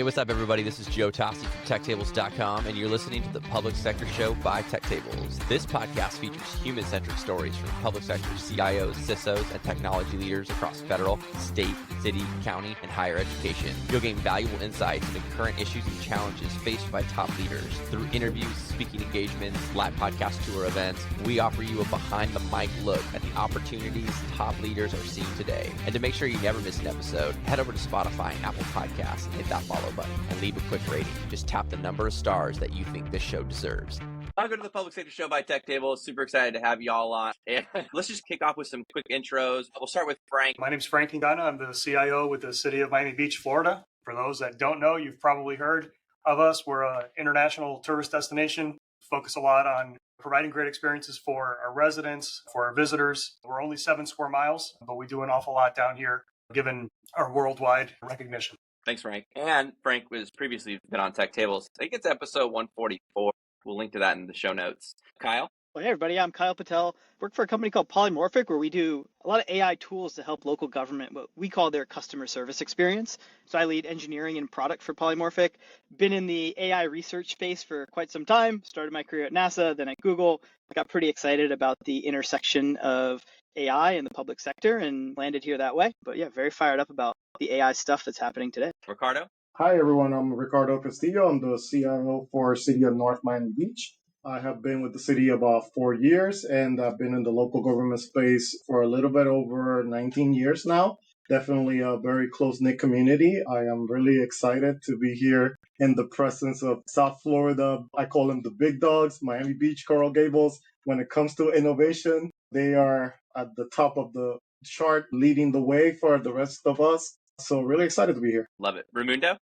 Hey, what's up, everybody? This is Joe Tossi from TechTables.com, and you're listening to the Public Sector Show by TechTables. This podcast features human-centric stories from public sector CIOs, CISOs, and technology leaders across federal, state, city, county, and higher education. You'll gain valuable insights into current issues and challenges faced by top leaders. Through interviews, speaking engagements, live podcast tour events, we offer you a behind-the-mic look at the opportunities top leaders are seeing today. And to make sure you never miss an episode, head over to Spotify and Apple Podcasts and hit that follow button and leave a quick rating. Just tap the number of stars that you think this show deserves. Welcome to the Public Sector Show by Tech Table. Super excited to have you all on. And let's just kick off with some quick intros. We'll start with Frank. My name is Frank Quintana. I'm the CIO with the city of Miami Beach, Florida. For those that don't know, you've probably heard of us. We're an international tourist destination. Focus a lot on providing great experiences for our residents, for our visitors. We're only 7 square miles, but we do an awful lot down here, given our worldwide recognition. Thanks, Frank. And Frank was previously been on Tech Tables. I think it's episode 144. We'll link to that in the show notes. Kyle? Well, hey, everybody. I'm Kyle Patel. Work for a company called Polimorphic, where we do a lot of AI tools to help local government, what we call their customer service experience. So I lead engineering and product for Polimorphic. Been in the AI research space for quite some time. Started my career at NASA, then at Google. Got pretty excited about the intersection of AI and the public sector and landed here that way. But yeah, very fired up about the AI stuff that's happening today. Ricardo? Hi, everyone. I'm Ricardo Castillo. I'm the CIO for City of North Miami Beach. I have been with the city about 4 years, and I've been in the local government space for a little bit over 19 years now. Definitely a very close-knit community. I am really excited to be here in the presence of South Florida. I call them the big dogs, Miami Beach, Coral Gables. When it comes to innovation, they are at the top of the chart, leading the way for the rest of us. So really excited to be here. Love it. Raimundo?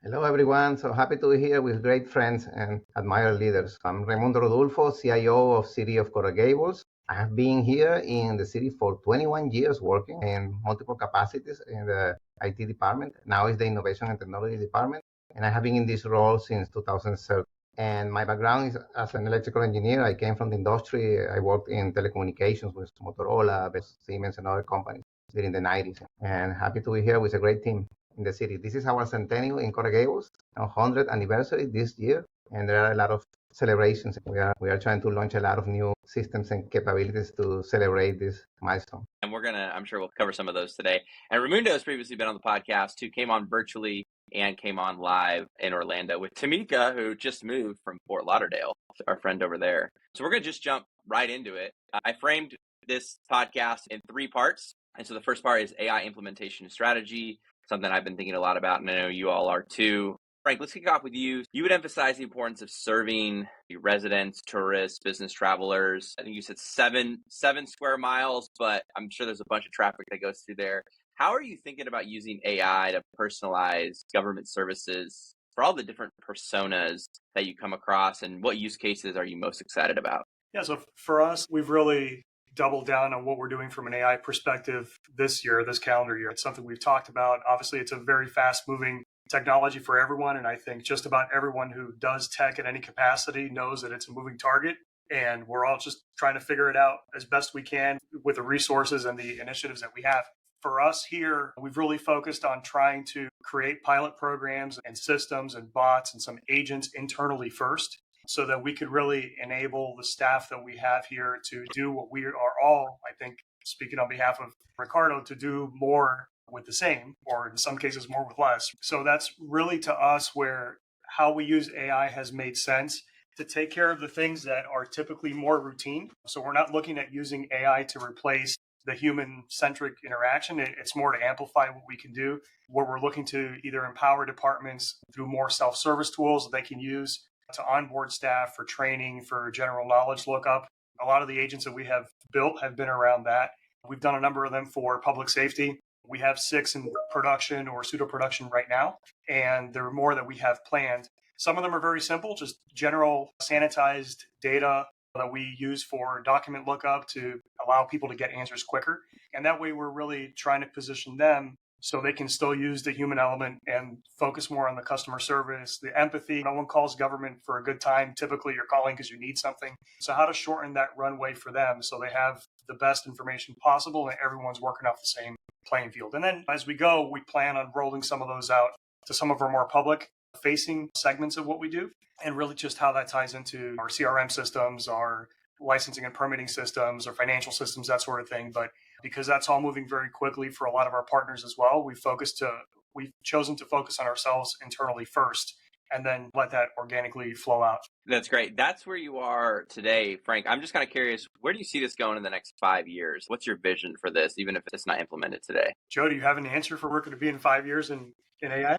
Hello, everyone. So happy to be here with great friends and admired leaders. I'm Raimundo Rodulfo, CIO of City of Coral Gables. I have been here in the city for 21 years working in multiple capacities in the IT department. Now it's the Innovation and Technology department. And I have been in this role since 2013. And my background is as an electrical engineer. I came from the industry. I worked in telecommunications with Motorola, Siemens, and other companies during the 90s. And happy to be here with a great team in the city. This is our Centennial in Coral Gables, our 100th anniversary this year. And there are a lot of celebrations. We are trying to launch a lot of new systems and capabilities to celebrate this milestone. And I'm sure we'll cover some of those today. And Raimundo has previously been on the podcast too, came on virtually and came on live in Orlando with Tamika, who just moved from Fort Lauderdale, our friend over there. So we're going to just jump right into it. I framed this podcast in 3 parts. And so the first part is AI implementation strategy, something I've been thinking a lot about, and I know you all are too. Frank, let's kick off with you. You would emphasize the importance of serving your residents, tourists, business travelers. I think you said 7 square miles, but I'm sure there's a bunch of traffic that goes through there. How are you thinking about using AI to personalize government services for all the different personas that you come across, and what use cases are you most excited about? Yeah, so for us, we've really doubled down on what we're doing from an AI perspective this calendar year. It's something we've talked about. Obviously, it's a very fast-moving technology for everyone, and I think just about everyone who does tech at any capacity knows that it's a moving target, and we're all just trying to figure it out as best we can with the resources and the initiatives that we have. For us here, we've really focused on trying to create pilot programs and systems and bots and some agents internally first, so that we could really enable the staff that we have here to do what we are all, I think, speaking on behalf of Ricardo, to do more with the same, or in some cases more with less. So that's really to us where how we use AI has made sense to take care of the things that are typically more routine. So we're not looking at using AI to replace the human-centric interaction. It's more to amplify what we can do, where we're looking to either empower departments through more self-service tools that they can use to onboard staff for training, for general knowledge lookup. A lot of the agents that we have built have been around that. We've done a number of them for public safety. We have 6 in production or pseudo-production right now, and there are more that we have planned. Some of them are very simple, just general sanitized data that we use for document lookup to allow people to get answers quicker. And that way we're really trying to position them so they can still use the human element and focus more on the customer service, the empathy. No one calls government for a good time. Typically, you're calling because you need something. So how to shorten that runway for them so they have the best information possible and everyone's working off the same playing field. And then as we go, we plan on rolling some of those out to some of our more public facing segments of what we do, and really just how that ties into our CRM systems, our licensing and permitting systems, our financial systems, that sort of thing. But because that's all moving very quickly for a lot of our partners as well, we've chosen to focus on ourselves internally first and then let that organically flow out. That's great. That's where you are today, Frank. I'm just kind of curious, where do you see this going in the next 5 years? What's your vision for this, even if it's not implemented today? Joe, do you have an answer for where we're going to be in 5 years in AI?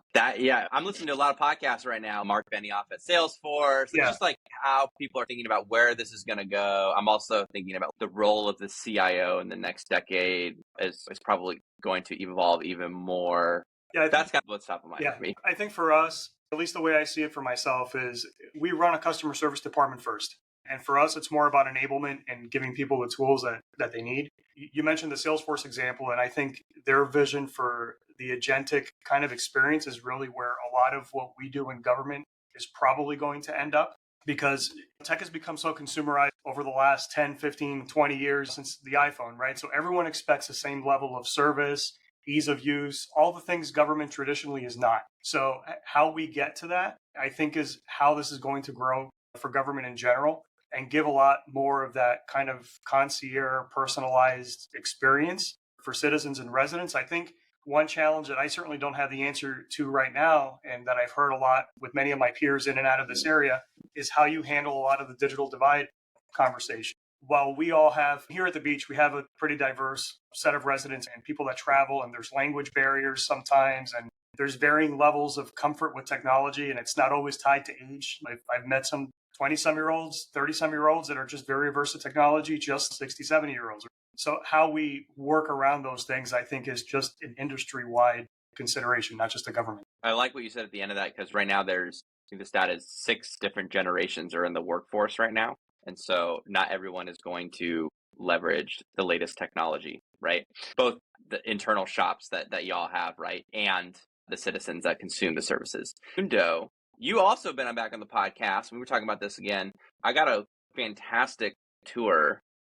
I'm listening to a lot of podcasts right now. Mark Benioff at Salesforce. It's just like how people are thinking about where this is going to go. I'm also thinking about the role of the CIO in the next decade is probably going to evolve even more. Yeah, that's kind of what's top of mind for me. I think for us, at least the way I see it for myself, is we run a customer service department first. And for us, it's more about enablement and giving people the tools that they need. You mentioned the Salesforce example, and I think their vision for the agentic kind of experience is really where a lot of what we do in government is probably going to end up, because tech has become so consumerized over the last 10, 15, 20 years since the iPhone, right? So everyone expects the same level of service, ease of use, all the things government traditionally is not. So how we get to that, I think, is how this is going to grow for government in general and give a lot more of that kind of concierge, personalized experience for citizens and residents. I think one challenge that I certainly don't have the answer to right now, and that I've heard a lot with many of my peers in and out of this area, is how you handle a lot of the digital divide conversation. While we all have, here at the beach, we have a pretty diverse set of residents and people that travel, and there's language barriers sometimes, and there's varying levels of comfort with technology, and it's not always tied to age. I've met some 20-some-year-olds, 30-some-year-olds that are just very averse to technology, just 60, 70-year-olds. So how we work around those things, I think, is just an industry-wide consideration, not just the government. I like what you said at the end of that, because right now I think the stat is 6 different generations are in the workforce right now. And so not everyone is going to leverage the latest technology, right? Both the internal shops that y'all have, right? And the citizens that consume the services. Raimundo, you also been back on the podcast. We were talking about this again. I got a fantastic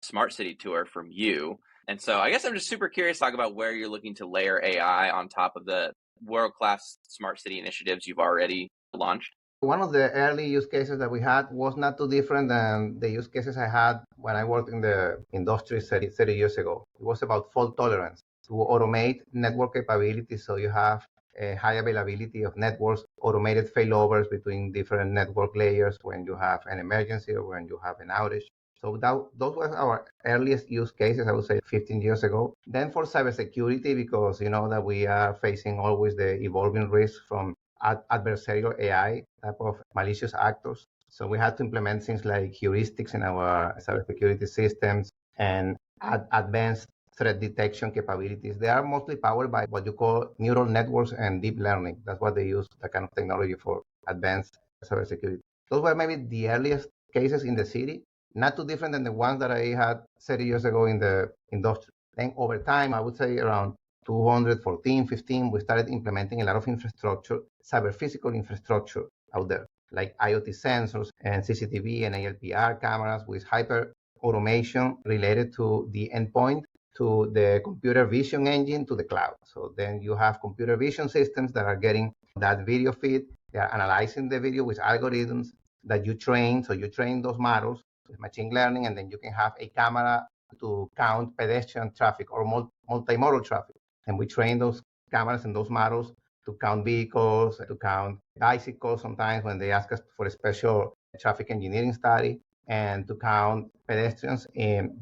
smart city tour from you. And so I guess I'm just super curious to talk about where you're looking to layer AI on top of the world-class smart city initiatives you've already launched. One of the early use cases that we had was not too different than the use cases I had when I worked in the industry 30 years ago. It was about fault tolerance, to automate network capabilities so you have a high availability of networks, automated failovers between different network layers when you have an emergency or when you have an outage. So those were our earliest use cases, I would say 15 years ago. Then for cybersecurity, because you know that we are facing always the evolving risks from adversarial AI type of malicious actors. So we had to implement things like heuristics in our cybersecurity systems and advanced threat detection capabilities. They are mostly powered by what you call neural networks and deep learning. That's what they use, that kind of technology for advanced cybersecurity. Those were maybe the earliest cases in the city, not too different than the ones that I had 30 years ago in the industry. Then over time, I would say around 2014, 15, we started implementing a lot of infrastructure, cyber physical infrastructure out there, like IoT sensors and CCTV and ALPR cameras with hyper automation related to the endpoint, to the computer vision engine, to the cloud. So then you have computer vision systems that are getting that video feed. They are analyzing the video with algorithms that you train. So you train those models with machine learning, and then you can have a camera to count pedestrian traffic or multimodal traffic. And we train those cameras and those models to count vehicles, to count bicycles sometimes when they ask us for a special traffic engineering study, and to count pedestrians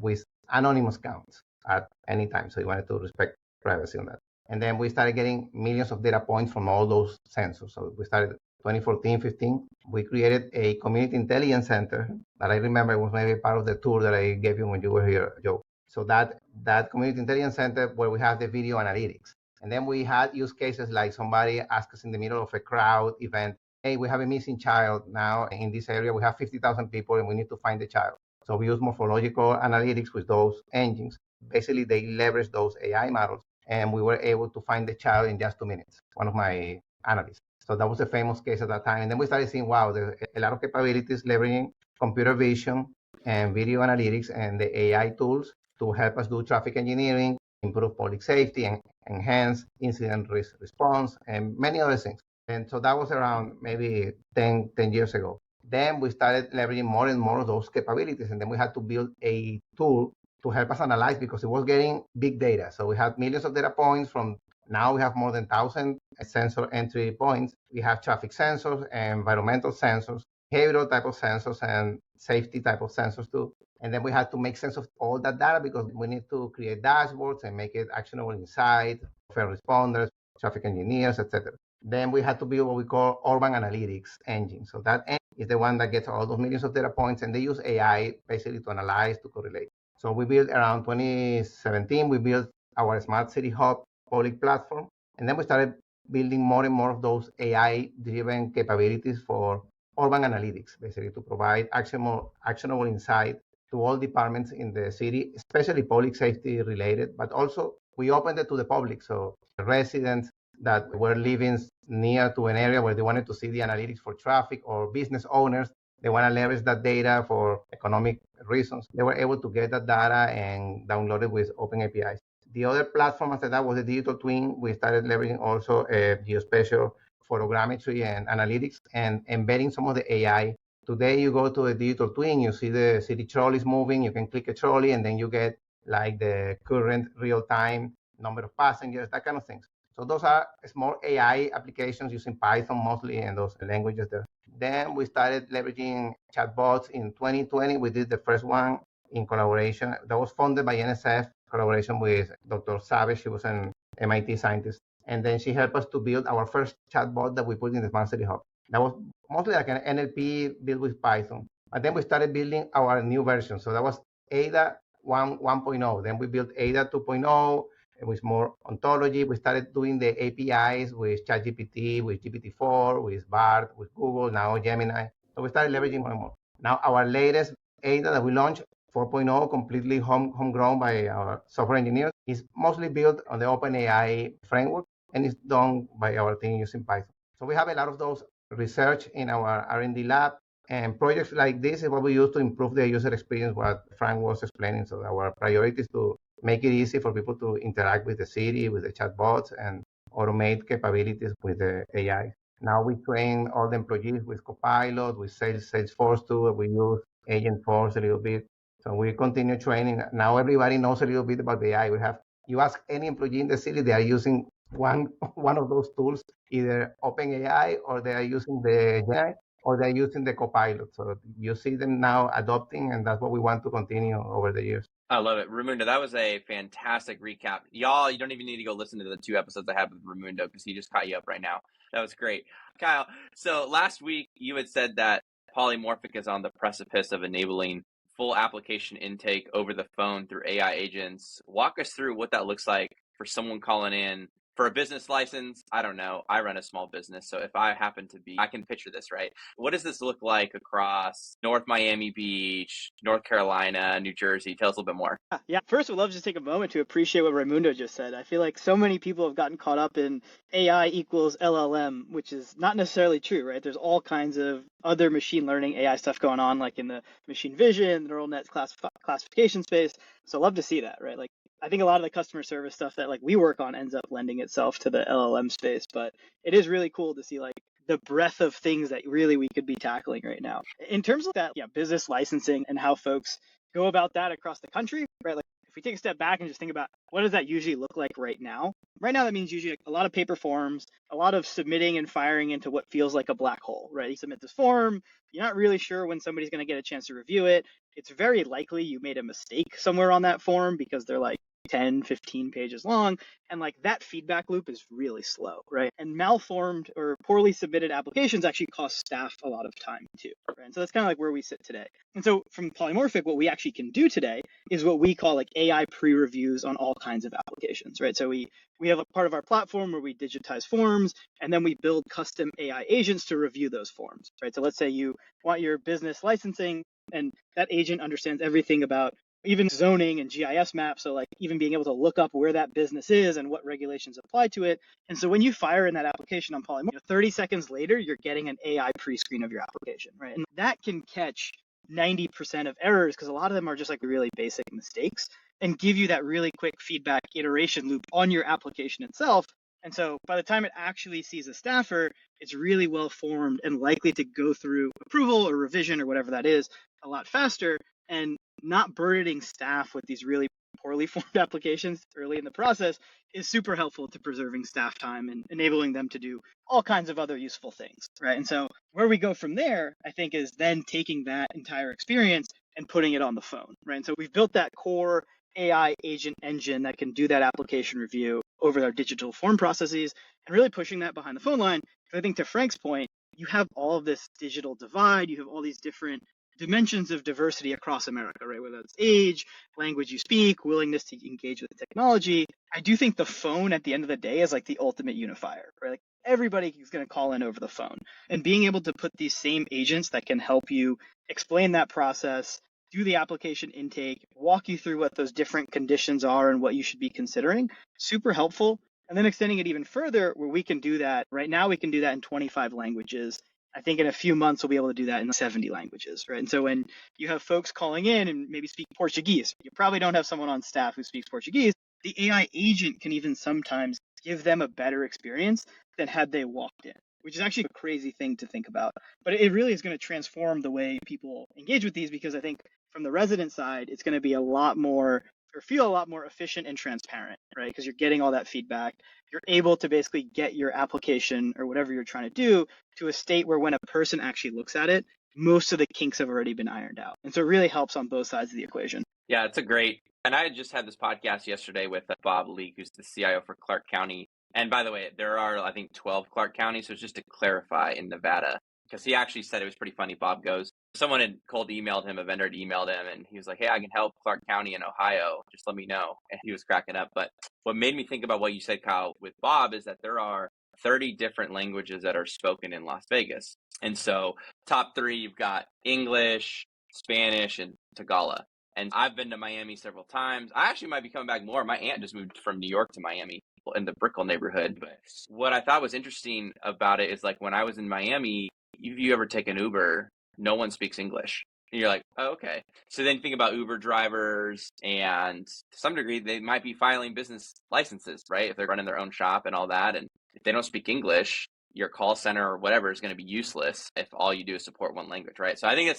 with anonymous counts at any time. So you wanted to respect privacy on that. And then we started getting millions of data points from all those sensors. So we started 2014, 15. We created a community intelligence center that I remember was maybe part of the tour that I gave you when you were here, Joe. So that community intelligence center where we have the video analytics. And then we had use cases like somebody asked us in the middle of a crowd event, hey, we have a missing child now in this area. We have 50,000 people and we need to find the child. So we use morphological analytics with those engines. Basically, they leverage those AI models, and we were able to find the child in just 2 minutes, one of my analysts. So that was a famous case at that time. And then we started seeing, wow, there's a lot of capabilities leveraging computer vision and video analytics and the AI tools to help us do traffic engineering, improve public safety, and enhance incident risk response, and many other things. And so that was around maybe 10 years ago. Then we started leveraging more and more of those capabilities. And then we had to build a tool to help us analyze because it was getting big data. So we had millions of data points from now we have more than 1,000 sensor entry points. We have traffic sensors, environmental sensors, behavioral type of sensors, and safety type of sensors too. And then we had to make sense of all that data because we need to create dashboards and make it actionable inside, first responders, traffic engineers, etc. Then we had to build what we call urban analytics engine. So that engine is the one that gets all those millions of data points, and they use AI basically to analyze, to correlate. So we built around 2017, we built our Smart City Hub public platform, and then we started building more and more of those AI-driven capabilities for urban analytics, basically to provide actionable insight to all departments in the city, especially public safety related, but also we opened it to the public. So residents that were living near to an area where they wanted to see the analytics for traffic, or business owners, they want to leverage that data for economic reasons. They were able to get that data and download it with open APIs. The other platform after that was the digital twin. We started leveraging also geospatial photogrammetry and analytics and embedding some of the AI. Today, you go to a digital twin, you see the city trolleys moving, you can click a trolley, and then you get like the current real-time number of passengers, that kind of things. So those are small AI applications using Python mostly and those languages there. Then we started leveraging chatbots in 2020. We did the first one in collaboration that was funded by NSF, collaboration with Dr. Savage. She was an MIT scientist. And then she helped us to build our first chatbot that we put in the Smart City Hub. That was mostly like an NLP built with Python. And then we started building our new version. So that was ADA 1.0. Then we built ADA 2.0 with more ontology. We started doing the APIs with ChatGPT, with GPT-4, with BART, with Google, now Gemini. So we started leveraging more and more. Now our latest ADA that we launched, 4.0, completely homegrown by our software engineers, is mostly built on the OpenAI framework and is done by our team using Python. So we have a lot of those research in our R&D lab, and projects like this is what we use to improve the user experience, what Frank was explaining. So our priority is to make it easy for people to interact with the city, with the chatbots, and automate capabilities with the AI. Now we train all the employees with Copilot, with Salesforce too. We use Agentforce a little bit. So we continue training. Now everybody knows a little bit about the AI. You ask any employee in the city, they are using one of those tools, either OpenAI or they are using the Gemini or they're using the Copilot. So you see them now adopting, and that's what we want to continue over the years. I love it. Raimundo, that was a fantastic recap. Y'all, you don't even need to go listen to the 2 episodes I had with Raimundo because he just caught you up right now. That was great. Kyle, so last week you had said that Polimorphic is on the precipice of enabling full application intake over the phone through AI agents. Walk us through what that looks like for someone calling in for a business license. I don't know. I run a small business. So if I happen to be, I can picture this, right? What does this look like across North Miami Beach, North Carolina, New Jersey? Tell us a little bit more. Yeah. First, we'd love to just take a moment to appreciate what Raimundo just said. I feel like so many people have gotten caught up in AI equals LLM, which is not necessarily true, right? There's all kinds of other machine learning AI stuff going on, like in the machine vision, neural net classification space. So I love to see that, right? Like, I think a lot of the customer service stuff that like we work on ends up lending itself to the LLM space, but it is really cool to see like the breadth of things that really we could be tackling right now. In terms of that, business licensing and how folks go about that across the country, right? Like if we take a step back and just think about what does that usually look like right now? Right now, that means usually a lot of paper forms, a lot of submitting and firing into what feels like a black hole, right? You submit this form, you're not really sure when somebody's going to get a chance to review it. It's very likely you made a mistake somewhere on that form because they're like 10, 15 pages long. And like that feedback loop is really slow, right? And malformed or poorly submitted applications actually cost staff a lot of time too, right? And so that's kind of like where we sit today. And so from Polimorphic, what we actually can do today is what we call like AI pre-reviews on all kinds of applications, right? So we have a part of our platform where we digitize forms, and then we build custom AI agents to review those forms, right? So let's say you want your business licensing, and that agent understands everything about even zoning and GIS maps. So like even being able to look up where that business is and what regulations apply to it. And so when you fire in that application on Polymorphic, 30 seconds later, you're getting an AI pre-screen of your application, right? And that can catch 90% of errors because a lot of them are just like really basic mistakes and give you that really quick feedback iteration loop on your application itself. And so by the time it actually sees a staffer, it's really well formed and likely to go through approval or revision or whatever that is a lot faster, and not burdening staff with these really poorly formed applications early in the process is super helpful to preserving staff time and enabling them to do all kinds of other useful things, right? And so where we go from there, I think, is then taking that entire experience and putting it on the phone, right? And so we've built that core AI agent engine that can do that application review over our digital form processes and really pushing that behind the phone line. Because I think to Frank's point, you have all of this digital divide, you have all these different dimensions of diversity across America, right? Whether it's age, language you speak, willingness to engage with technology. I do think the phone at the end of the day is like the ultimate unifier, right? Like everybody is going to call in over the phone, and being able to put these same agents that can help you explain that process, do the application intake, walk you through what those different conditions are and what you should be considering, super helpful. And then extending it even further where we can do that. Right now, we can do that in 25 languages. I think in a few months, we'll be able to do that in 70 languages, right? And so when you have folks calling in and maybe speak Portuguese, you probably don't have someone on staff who speaks Portuguese. The AI agent can even sometimes give them a better experience than had they walked in, which is actually a crazy thing to think about. But it really is going to transform the way people engage with these, because I think from the resident side, it's going to be a lot more, or feel a lot more efficient and transparent, right? Because you're getting all that feedback. You're able to basically get your application or whatever you're trying to do to a state where when a person actually looks at it, most of the kinks have already been ironed out. And so it really helps on both sides of the equation. Yeah, it's a great, and I just had this podcast yesterday with Bob Leake, who's the CIO for Clark County. And by the way, there are, I think, 12 Clark counties. So just to clarify, in Nevada, because he actually said it was pretty funny. Bob goes, someone had cold emailed him, a vendor had emailed him, and he was like, hey, I can help Clark County in Ohio. Just let me know. And he was cracking up. But what made me think about what you said, Kyle, with Bob is that there are 30 different languages that are spoken in Las Vegas. And so top three, you've got English, Spanish, and Tagalog. And I've been to Miami several times. I actually might be coming back more. My aunt just moved from New York to Miami in the Brickell neighborhood. But what I thought was interesting about it is, like, when I was in Miami, if you ever take an Uber, no one speaks English. And you're like, oh, okay. So then think about Uber drivers, and to some degree, they might be filing business licenses, right? If they're running their own shop and all that. And if they don't speak English, your call center or whatever is going to be useless if all you do is support one language, right? So I think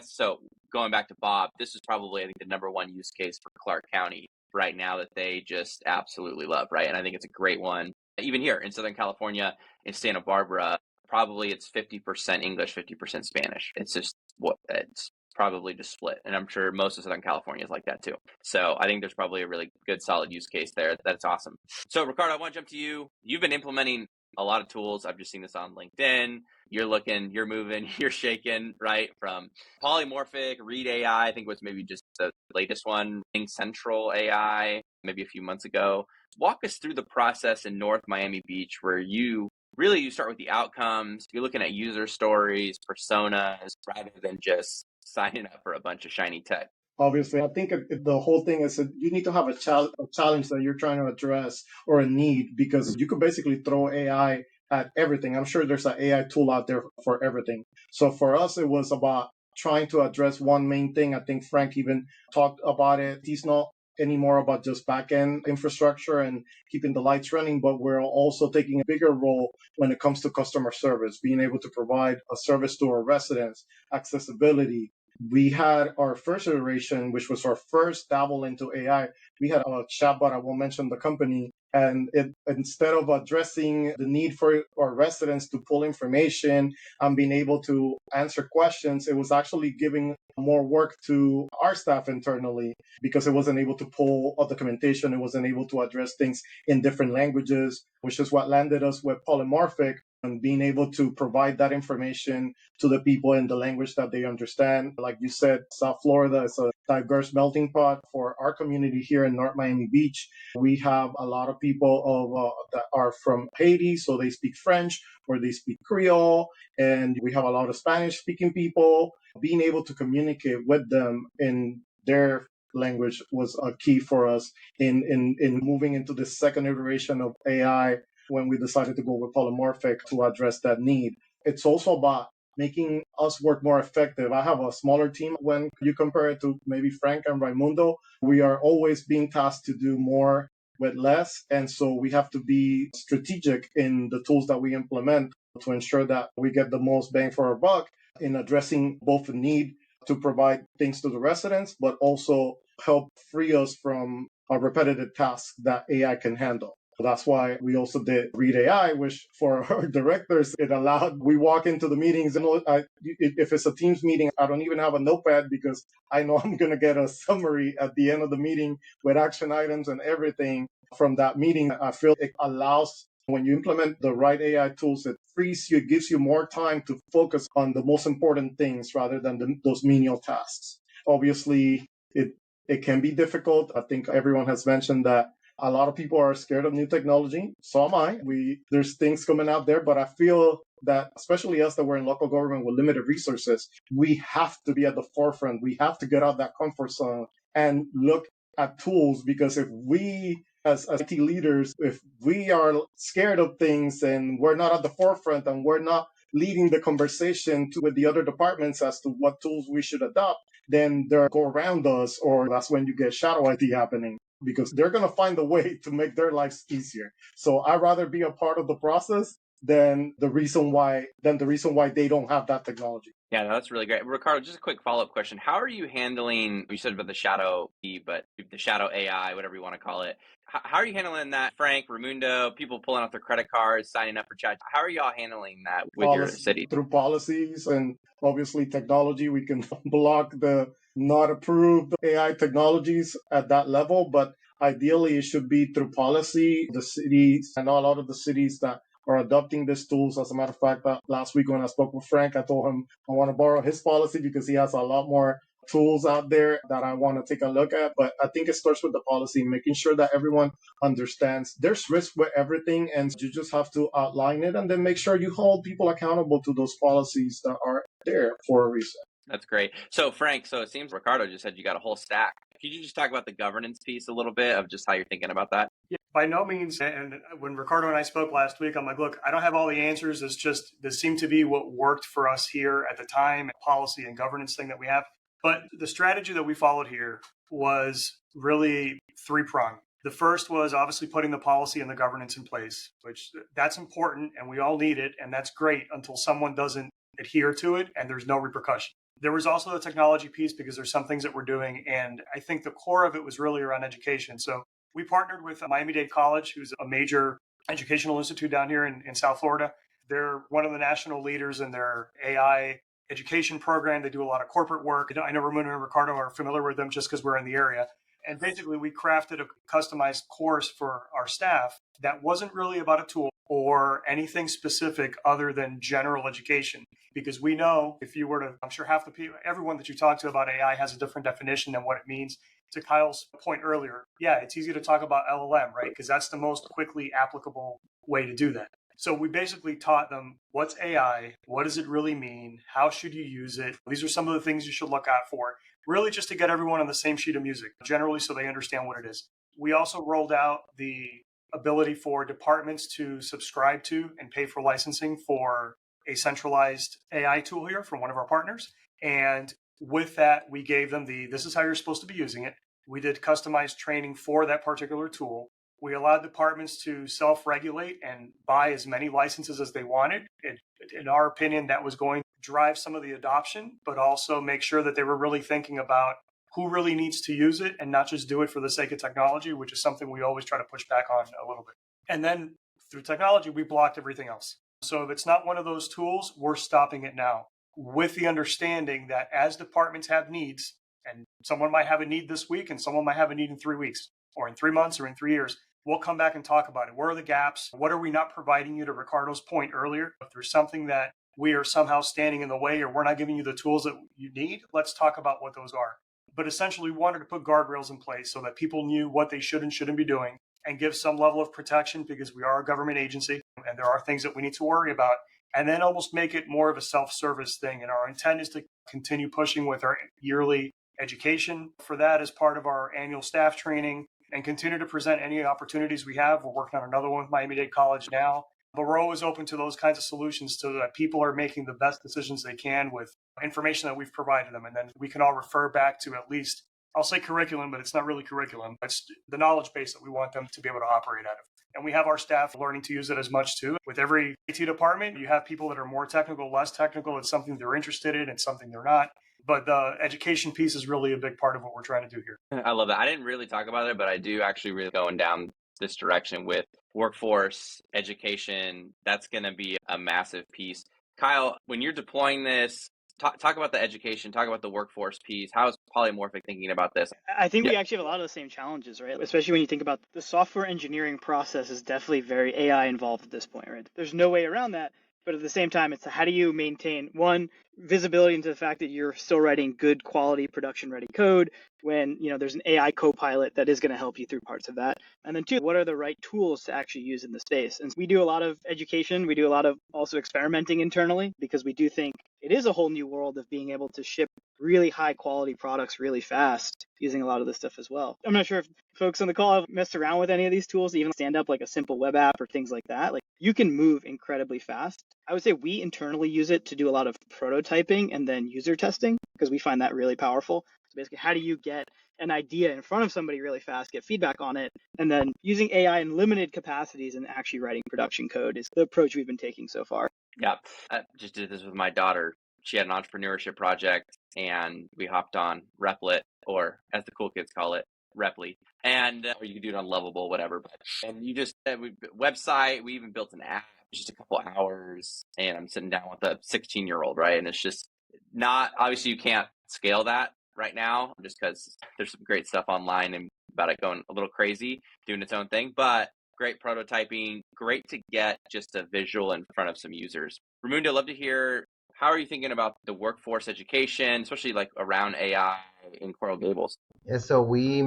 so going back to Bob, this is probably, I think, the number one use case for Clark County right now that they just absolutely love, right? And I think it's a great one. Even here in Southern California, in Santa Barbara, probably it's 50% English, 50% Spanish. It's probably just split. And I'm sure most of Southern California is like that too. So I think there's probably a really good, solid use case there. That's awesome. So Ricardo, I want to jump to you. You've been implementing a lot of tools. I've just seen this on LinkedIn. You're looking, you're moving, you're shaking, right? From Polimorphic, Read AI, I think was maybe just the latest one, Central AI, maybe a few months ago. Walk us through the process in North Miami Beach where you start with the outcomes. You're looking at user stories, personas, rather than just signing up for a bunch of shiny tech. Obviously, I think the whole thing is that you need to have a challenge that you're trying to address, or a need, because you could basically throw AI at everything. I'm sure there's an AI tool out there for everything. So for us, it was about trying to address one main thing. I think Frank even talked about it. He's not anymore about just back-end infrastructure and keeping the lights running, but we're also taking a bigger role when it comes to customer service, being able to provide a service to our residents, accessibility. We had our first iteration, which was our first dabble into AI. We had a chatbot, I won't mention the company, and instead of addressing the need for our residents to pull information and being able to answer questions, it was actually giving more work to our staff internally because it wasn't able to pull all documentation. It wasn't able to address things in different languages, which is what landed us with Polimorphic, and being able to provide that information to the people in the language that they understand. Like you said, South Florida is a diverse melting pot for our community here in North Miami Beach. We have a lot of people that are from Haiti, so they speak French or they speak Creole, and we have a lot of Spanish-speaking people. Being able to communicate with them in their language was a key for us in moving into the second iteration of AI when we decided to go with Polimorphic to address that need. It's also about making us work more effective. I have a smaller team when you compare it to maybe Frank and Raimundo. We are always being tasked to do more with less. And so we have to be strategic in the tools that we implement to ensure that we get the most bang for our buck in addressing both the need to provide things to the residents, but also help free us from repetitive tasks that AI can handle. That's why we also did Read AI, which for our directors, it allowed, we walk into the meetings and if it's a Teams meeting, I don't even have a notepad because I know I'm going to get a summary at the end of the meeting with action items and everything from that meeting. I feel it allows, when you implement the right AI tools, it frees you, it gives you more time to focus on the most important things rather than those menial tasks. Obviously, it can be difficult. I think everyone has mentioned that a lot of people are scared of new technology. So am I. There's things coming out there, but I feel that especially us that we're in local government with limited resources, we have to be at the forefront. We have to get out that comfort zone and look at tools, because if we as IT leaders, if we are scared of things and we're not at the forefront and we're not leading the conversation with the other departments as to what tools we should adopt, then they'll go around us, or that's when you get shadow IT happening, because they're going to find a way to make their lives easier. So I'd rather be a part of the process than the reason why they don't have that technology. Yeah, no, that's really great. Ricardo, just a quick follow-up question. How are you handling, you said about the shadow E, but the shadow AI, whatever you want to call it. How are you handling that? Frank, Raimundo, people pulling out their credit cards, signing up for chat. How are y'all handling that with your city? Through policies and obviously technology, we can block the not approved AI technologies at that level, but ideally it should be through policy. The cities, I know a lot of the cities that are adopting these tools. As a matter of fact, last week when I spoke with Frank, I told him I want to borrow his policy because he has a lot more tools out there that I want to take a look at. But I think it starts with the policy, making sure that everyone understands there's risk with everything, and you just have to outline it and then make sure you hold people accountable to those policies that are there for a reason. That's great. So Frank, so it seems Ricardo just said you got a whole stack. Could you just talk about the governance piece a little bit of just how you're thinking about that? Yeah, by no means. And when Ricardo and I spoke last week, I'm like, look, I don't have all the answers. It's just, this seemed to be what worked for us here at the time, policy and governance thing that we have. But the strategy that we followed here was really three-pronged. The first was obviously putting the policy and the governance in place, which that's important and we all need it. And that's great until someone doesn't adhere to it and there's no repercussion. There was also the technology piece because there's some things that we're doing. And I think the core of it was really around education. So we partnered with Miami-Dade College, who's a major educational institute down here in South Florida. They're one of the national leaders in their AI education program. They do a lot of corporate work. I know Raimundo and Ricardo are familiar with them just because we're in the area. And basically, we crafted a customized course for our staff that wasn't really about a tool or anything specific other than general education. Because we know if you were to, I'm sure half the people, everyone that you talk to about AI has a different definition than what it means. To Kyle's point earlier, yeah, it's easy to talk about LLM, right? Because that's the most quickly applicable way to do that. So we basically taught them what's AI, what does it really mean, how should you use it? These are some of the things you should look out for, really just to get everyone on the same sheet of music, generally so they understand what it is. We also rolled out the ability for departments to subscribe to and pay for licensing for a centralized AI tool here from one of our partners. And with that, we gave them this is how you're supposed to be using it. We did customized training for that particular tool. We allowed departments to self-regulate and buy as many licenses as they wanted. In our opinion, that was going to drive some of the adoption, but also make sure that they were really thinking about who really needs to use it and not just do it for the sake of technology, which is something we always try to push back on a little bit. And then through technology, we blocked everything else. So if it's not one of those tools, we're stopping it now with the understanding that as departments have needs, and someone might have a need this week and someone might have a need in 3 weeks or in 3 months or in 3 years, we'll come back and talk about it. Where are the gaps? What are we not providing you, to Ricardo's point earlier? If there's something that we are somehow standing in the way or we're not giving you the tools that you need, let's talk about what those are. But essentially, we wanted to put guardrails in place so that people knew what they should and shouldn't be doing and give some level of protection because we are a government agency and there are things that we need to worry about, and then almost make it more of a self-service thing. And our intent is to continue pushing with our yearly education for that as part of our annual staff training and continue to present any opportunities we have. We're working on another one with Miami-Dade College now, but we're always open to those kinds of solutions so that people are making the best decisions they can with information that we've provided them. And then we can all refer back to at least I'll say curriculum, but it's not really curriculum. It's the knowledge base that we want them to be able to operate out of. And we have our staff learning to use it as much too. With every IT department, you have people that are more technical, less technical. It's something they're interested in. It's something they're not. But the education piece is really a big part of what we're trying to do here. I love that. I didn't really talk about it, but I do actually really going down this direction with workforce education. That's going to be a massive piece. Kyle, when you're deploying this, talk about the education, talk about the workforce piece. How is Polymorphic thinking about this? I think we actually have a lot of the same challenges, right? Especially when you think about the software engineering process is definitely very AI involved at this point, right? There's no way around that. But at the same time, it's how do you maintain, one, visibility into the fact that you're still writing good quality production ready code when there's an AI co-pilot that is going to help you through parts of that. And then two, what are the right tools to actually use in the space? And we do a lot of education. We do a lot of also experimenting internally because we do think it is a whole new world of being able to ship really high quality products really fast using a lot of this stuff as well. I'm not sure if folks on the call have messed around with any of these tools, even stand up like a simple web app or things like that. Like you can move incredibly fast. I would say we internally use it to do a lot of prototyping and then user testing because we find that really powerful. So basically, how do you get an idea in front of somebody really fast, get feedback on it, and then using AI in limited capacities and actually writing production code is the approach we've been taking so far. Yeah, I just did this with my daughter. She had an entrepreneurship project and we hopped on Replit, or as the cool kids call it, Reply. And or you can do it on Lovable, whatever. And you just website. We even built an app, just a couple hours. And I'm sitting down with a 16-year-old, right? And it's just not obviously you can't scale that right now, just because there's some great stuff online and about it going a little crazy, doing its own thing. But great prototyping, great to get just a visual in front of some users. Raimundo, love to hear. How are you thinking about the workforce education, especially like around AI in Coral Gables? Yeah, so we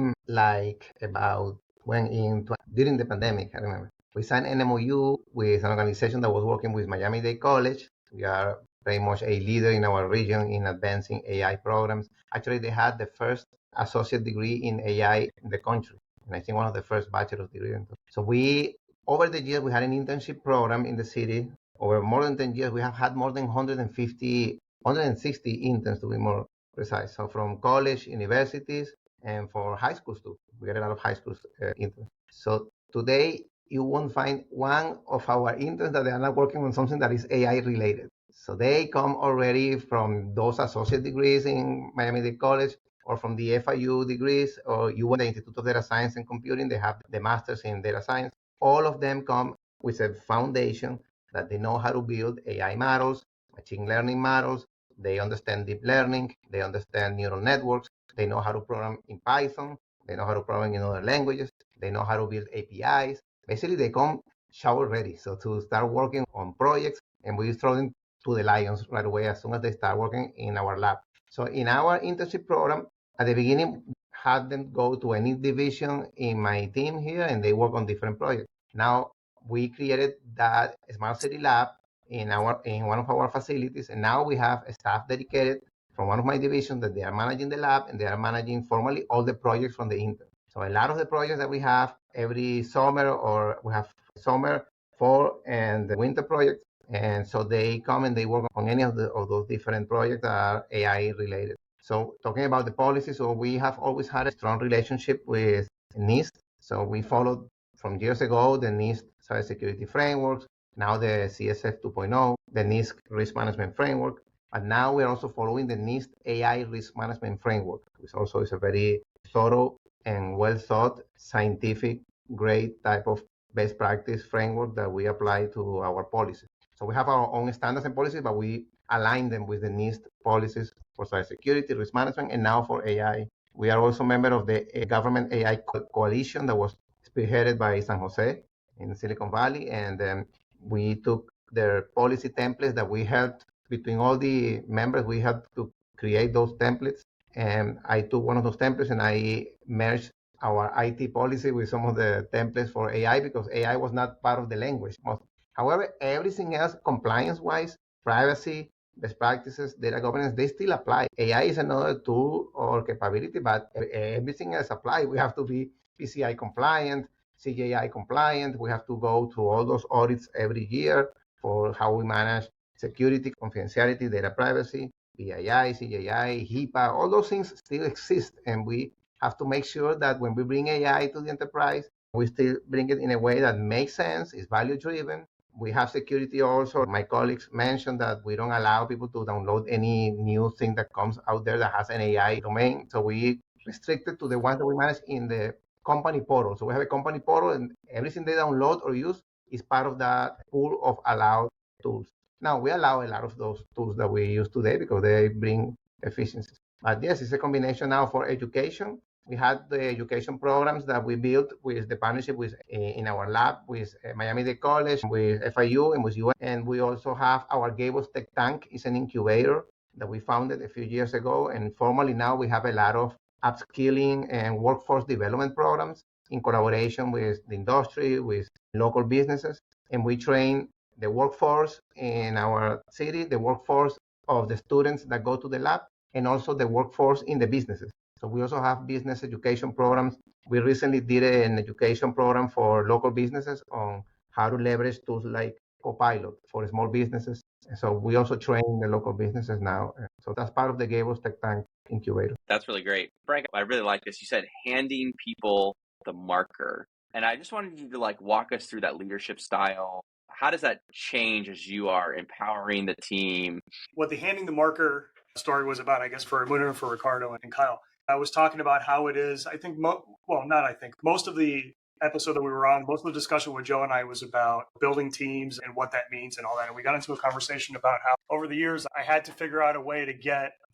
about during the pandemic, I remember, we signed an MOU with an organization that was working with Miami-Dade College. We are very much a leader in our region in advancing AI programs. Actually, they had the first associate degree in AI in the country, and I think one of the first bachelor's degrees. So over the years, we had an internship program in the city. Over more than 10 years, we have had more than 160 interns to be more precise. So from college, universities, and for high schools too. We get a lot of high school interns. So today, you won't find one of our interns that they are not working on something that is AI related. So they come already from those associate degrees in Miami-Dade College or from the FIU degrees, or you want the Institute of Data Science and Computing, they have the masters in data science. All of them come with a foundation that they know how to build AI models, machine learning models. They understand deep learning. They understand neural networks. They know how to program in Python. They know how to program in other languages. They know how to build APIs. Basically, they come shower ready. So to start working on projects, and we throw them to the lions right away as soon as they start working in our lab. So in our internship program, at the beginning, had them go to any division in my team here, and they work on different projects. Now we created that Smart City Lab in one of our facilities, and now we have a staff dedicated from one of my divisions that they are managing the lab, and they are managing formally all the projects from the intern. So a lot of the projects that we have every summer, or we have summer, fall, and the winter projects, and so they come and they work on any of those different projects that are AI related. So talking about the policies, so we have always had a strong relationship with NIST. So we followed from years ago the NIST cybersecurity frameworks, now the CSF 2.0, the NIST risk management framework, and now we're also following the NIST AI risk management framework, which also is a very thorough and well thought, scientific, great type of best practice framework that we apply to our policies. So we have our own standards and policies, but we align them with the NIST policies for cybersecurity, risk management, and now for AI. We are also a member of the Government AI Coalition that was spearheaded by San Jose in Silicon Valley, and we took their policy templates that we helped between all the members. We helped to create those templates, and I took one of those templates and I merged our IT policy with some of the templates for AI because AI was not part of the language. However, everything else, compliance-wise, privacy, best practices, data governance, they still apply. AI is another tool or capability, but everything else applies. We have to be PCI compliant, CJI compliant. We have to go through all those audits every year for how we manage security, confidentiality, data privacy. BII, CJI, HIPAA, all those things still exist. And we have to make sure that when we bring AI to the enterprise, we still bring it in a way that makes sense, is value driven. We have security also. My colleagues mentioned that we don't allow people to download any new thing that comes out there that has an AI domain. So we restrict it to the ones that we manage in the company portal. So we have a company portal, and everything they download or use is part of that pool of allowed tools. Now, we allow a lot of those tools that we use today because they bring efficiencies. But yes, it's a combination now for education. We had the education programs that we built with the partnership with in our lab with Miami-Dade College, with FIU, and with UN. And we also have our Gables Tech Tank. It's an incubator that we founded a few years ago. And formally now we have a lot of upskilling and workforce development programs in collaboration with the industry, with local businesses. And we train the workforce in our city, the workforce of the students that go to the lab, and also the workforce in the businesses. So we also have business education programs. We recently did an education program for local businesses on how to leverage tools like Copilot for small businesses. And so we also train the local businesses now. So that's part of the Gables Tech Tank incubator. That's really great. Frank, I really like this. You said handing people the marker. And I just wanted you to walk us through that leadership style. How does that change as you are empowering the team? What the handing the marker story was about, I guess, for Raimundo and for Ricardo and Kyle, I was talking about how it is, I think, most of the episode that we were on, most of the discussion with Joe and I was about building teams and what that means and all that. And we got into a conversation about how over the years, I had to figure out a way to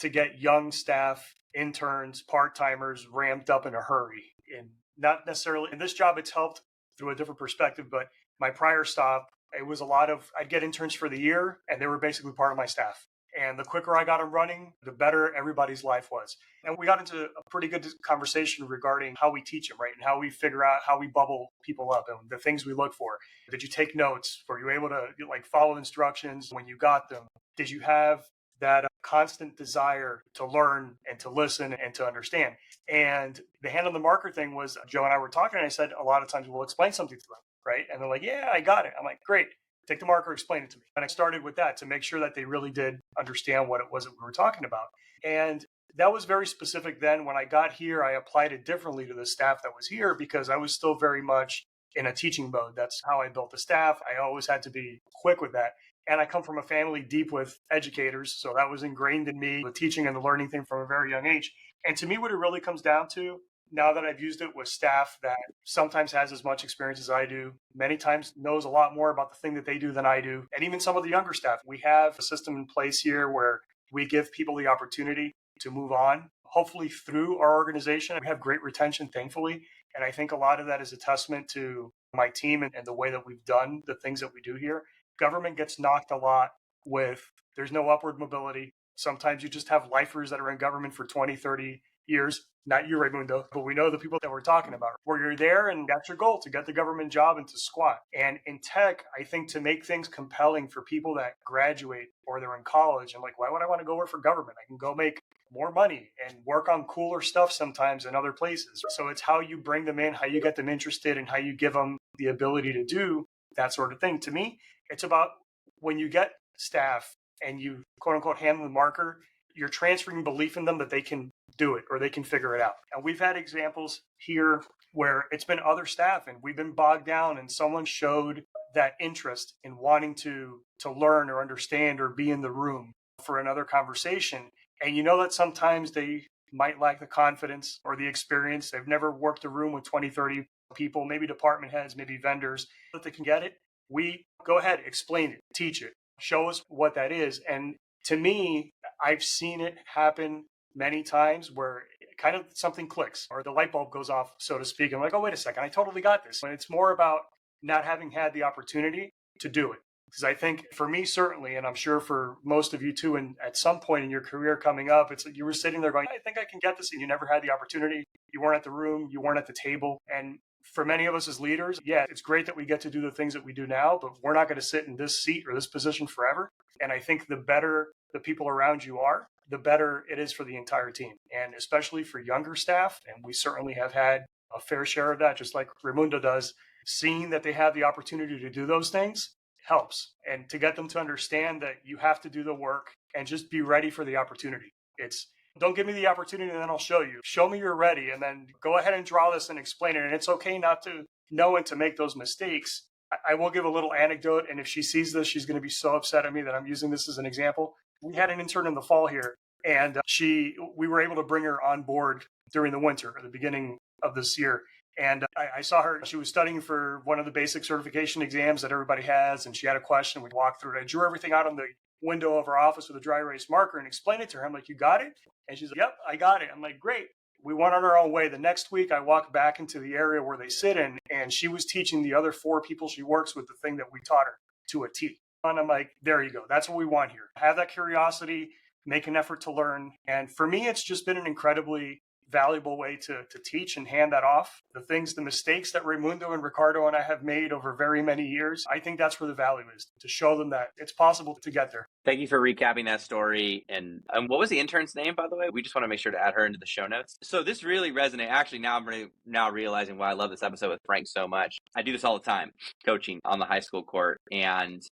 get young staff, interns, part-timers ramped up in a hurry. And not necessarily in this job, it's helped through a different perspective, but my prior stop, it was a lot of, I'd get interns for the year and they were basically part of my staff. And the quicker I got them running, the better everybody's life was. And we got into a pretty good conversation regarding how we teach them, right? And how we figure out how we bubble people up and the things we look for. Did you take notes? Were you able to follow instructions when you got them? Did you have that constant desire to learn and to listen and to understand? And the hand on the marker thing was, Joe and I were talking, and I said, a lot of times we'll explain something to them, right? And they're like, yeah, I got it. I'm like, great. Take the marker, explain it to me. And I started with that to make sure that they really did understand what it was that we were talking about. And that was very specific then. When I got here, I applied it differently to the staff that was here because I was still very much in a teaching mode. That's how I built the staff. I always had to be quick with that. And I come from a family deep with educators. So that was ingrained in me, the teaching and the learning thing from a very young age. And to me, what it really comes down to, now that I've used it with staff that sometimes has as much experience as I do, many times knows a lot more about the thing that they do than I do, and even some of the younger staff. We have a system in place here where we give people the opportunity to move on, hopefully through our organization. We have great retention, thankfully, and I think a lot of that is a testament to my team and the way that we've done the things that we do here. Government gets knocked a lot with there's no upward mobility. Sometimes you just have lifers that are in government for 20, 30 years. Not you, Raimundo, but we know the people that we're talking about, where you're there and that's your goal, to get the government job and to squat. And in tech, I think to make things compelling for people that graduate or they're in college and why would I want to go work for government? I can go make more money and work on cooler stuff sometimes in other places. So it's how you bring them in, how you get them interested, and how you give them the ability to do that sort of thing. To me, it's about when you get staff and you quote unquote hand the marker, you're transferring belief in them that they can do it or they can figure it out. And we've had examples here where it's been other staff and we've been bogged down and someone showed that interest in wanting to learn or understand or be in the room for another conversation. And you know that sometimes they might lack the confidence or the experience. They've never worked a room with 20, 30 people, maybe department heads, maybe vendors, but they can get it. We go ahead, explain it, teach it, show us what that is. And to me, I've seen it happen many times where kind of something clicks or the light bulb goes off, so to speak. I'm like, oh, wait a second, I totally got this. And it's more about not having had the opportunity to do it. Because I think for me, certainly, and I'm sure for most of you too, and at some point in your career coming up, it's like you were sitting there going, I think I can get this. And you never had the opportunity. You weren't at the room. You weren't at the table. And for many of us as leaders, yeah, it's great that we get to do the things that we do now, but we're not going to sit in this seat or this position forever. And I think the better the people around you are, the better it is for the entire team. And especially for younger staff, and we certainly have had a fair share of that, just like Raimundo does, seeing that they have the opportunity to do those things helps. And to get them to understand that you have to do the work and just be ready for the opportunity. It's don't give me the opportunity and then I'll show you. Show me you're ready and then go ahead and draw this and explain it. And it's okay not to know and to make those mistakes. I will give a little anecdote. And if she sees this, she's going to be so upset at me that I'm using this as an example. We had an intern in the fall here, and we were able to bring her on board during the winter or the beginning of this year. And I saw her, she was studying for one of the basic certification exams that everybody has. And she had a question. We walked through it. I drew everything out on the window of our office with a dry erase marker and explained it to her. I'm like, you got it? And she's like, yep, I got it. I'm like, great. We went on our own way. The next week, I walked back into the area where they sit in, and she was teaching the other 4 people she works with the thing that we taught her to a T. And I'm like, there you go. That's what we want here. Have that curiosity, make an effort to learn. And for me, it's just been an incredibly valuable way to teach and hand that off. The mistakes that Raimundo and Ricardo and I have made over very many years, I think that's where the value is, to show them that it's possible to get there. Thank you for recapping that story. And what was the intern's name, by the way? We just want to make sure to add her into the show notes. So this really resonates. Actually, now I'm realizing why I love this episode with Frank so much. I do this all the time, coaching on the high school court. And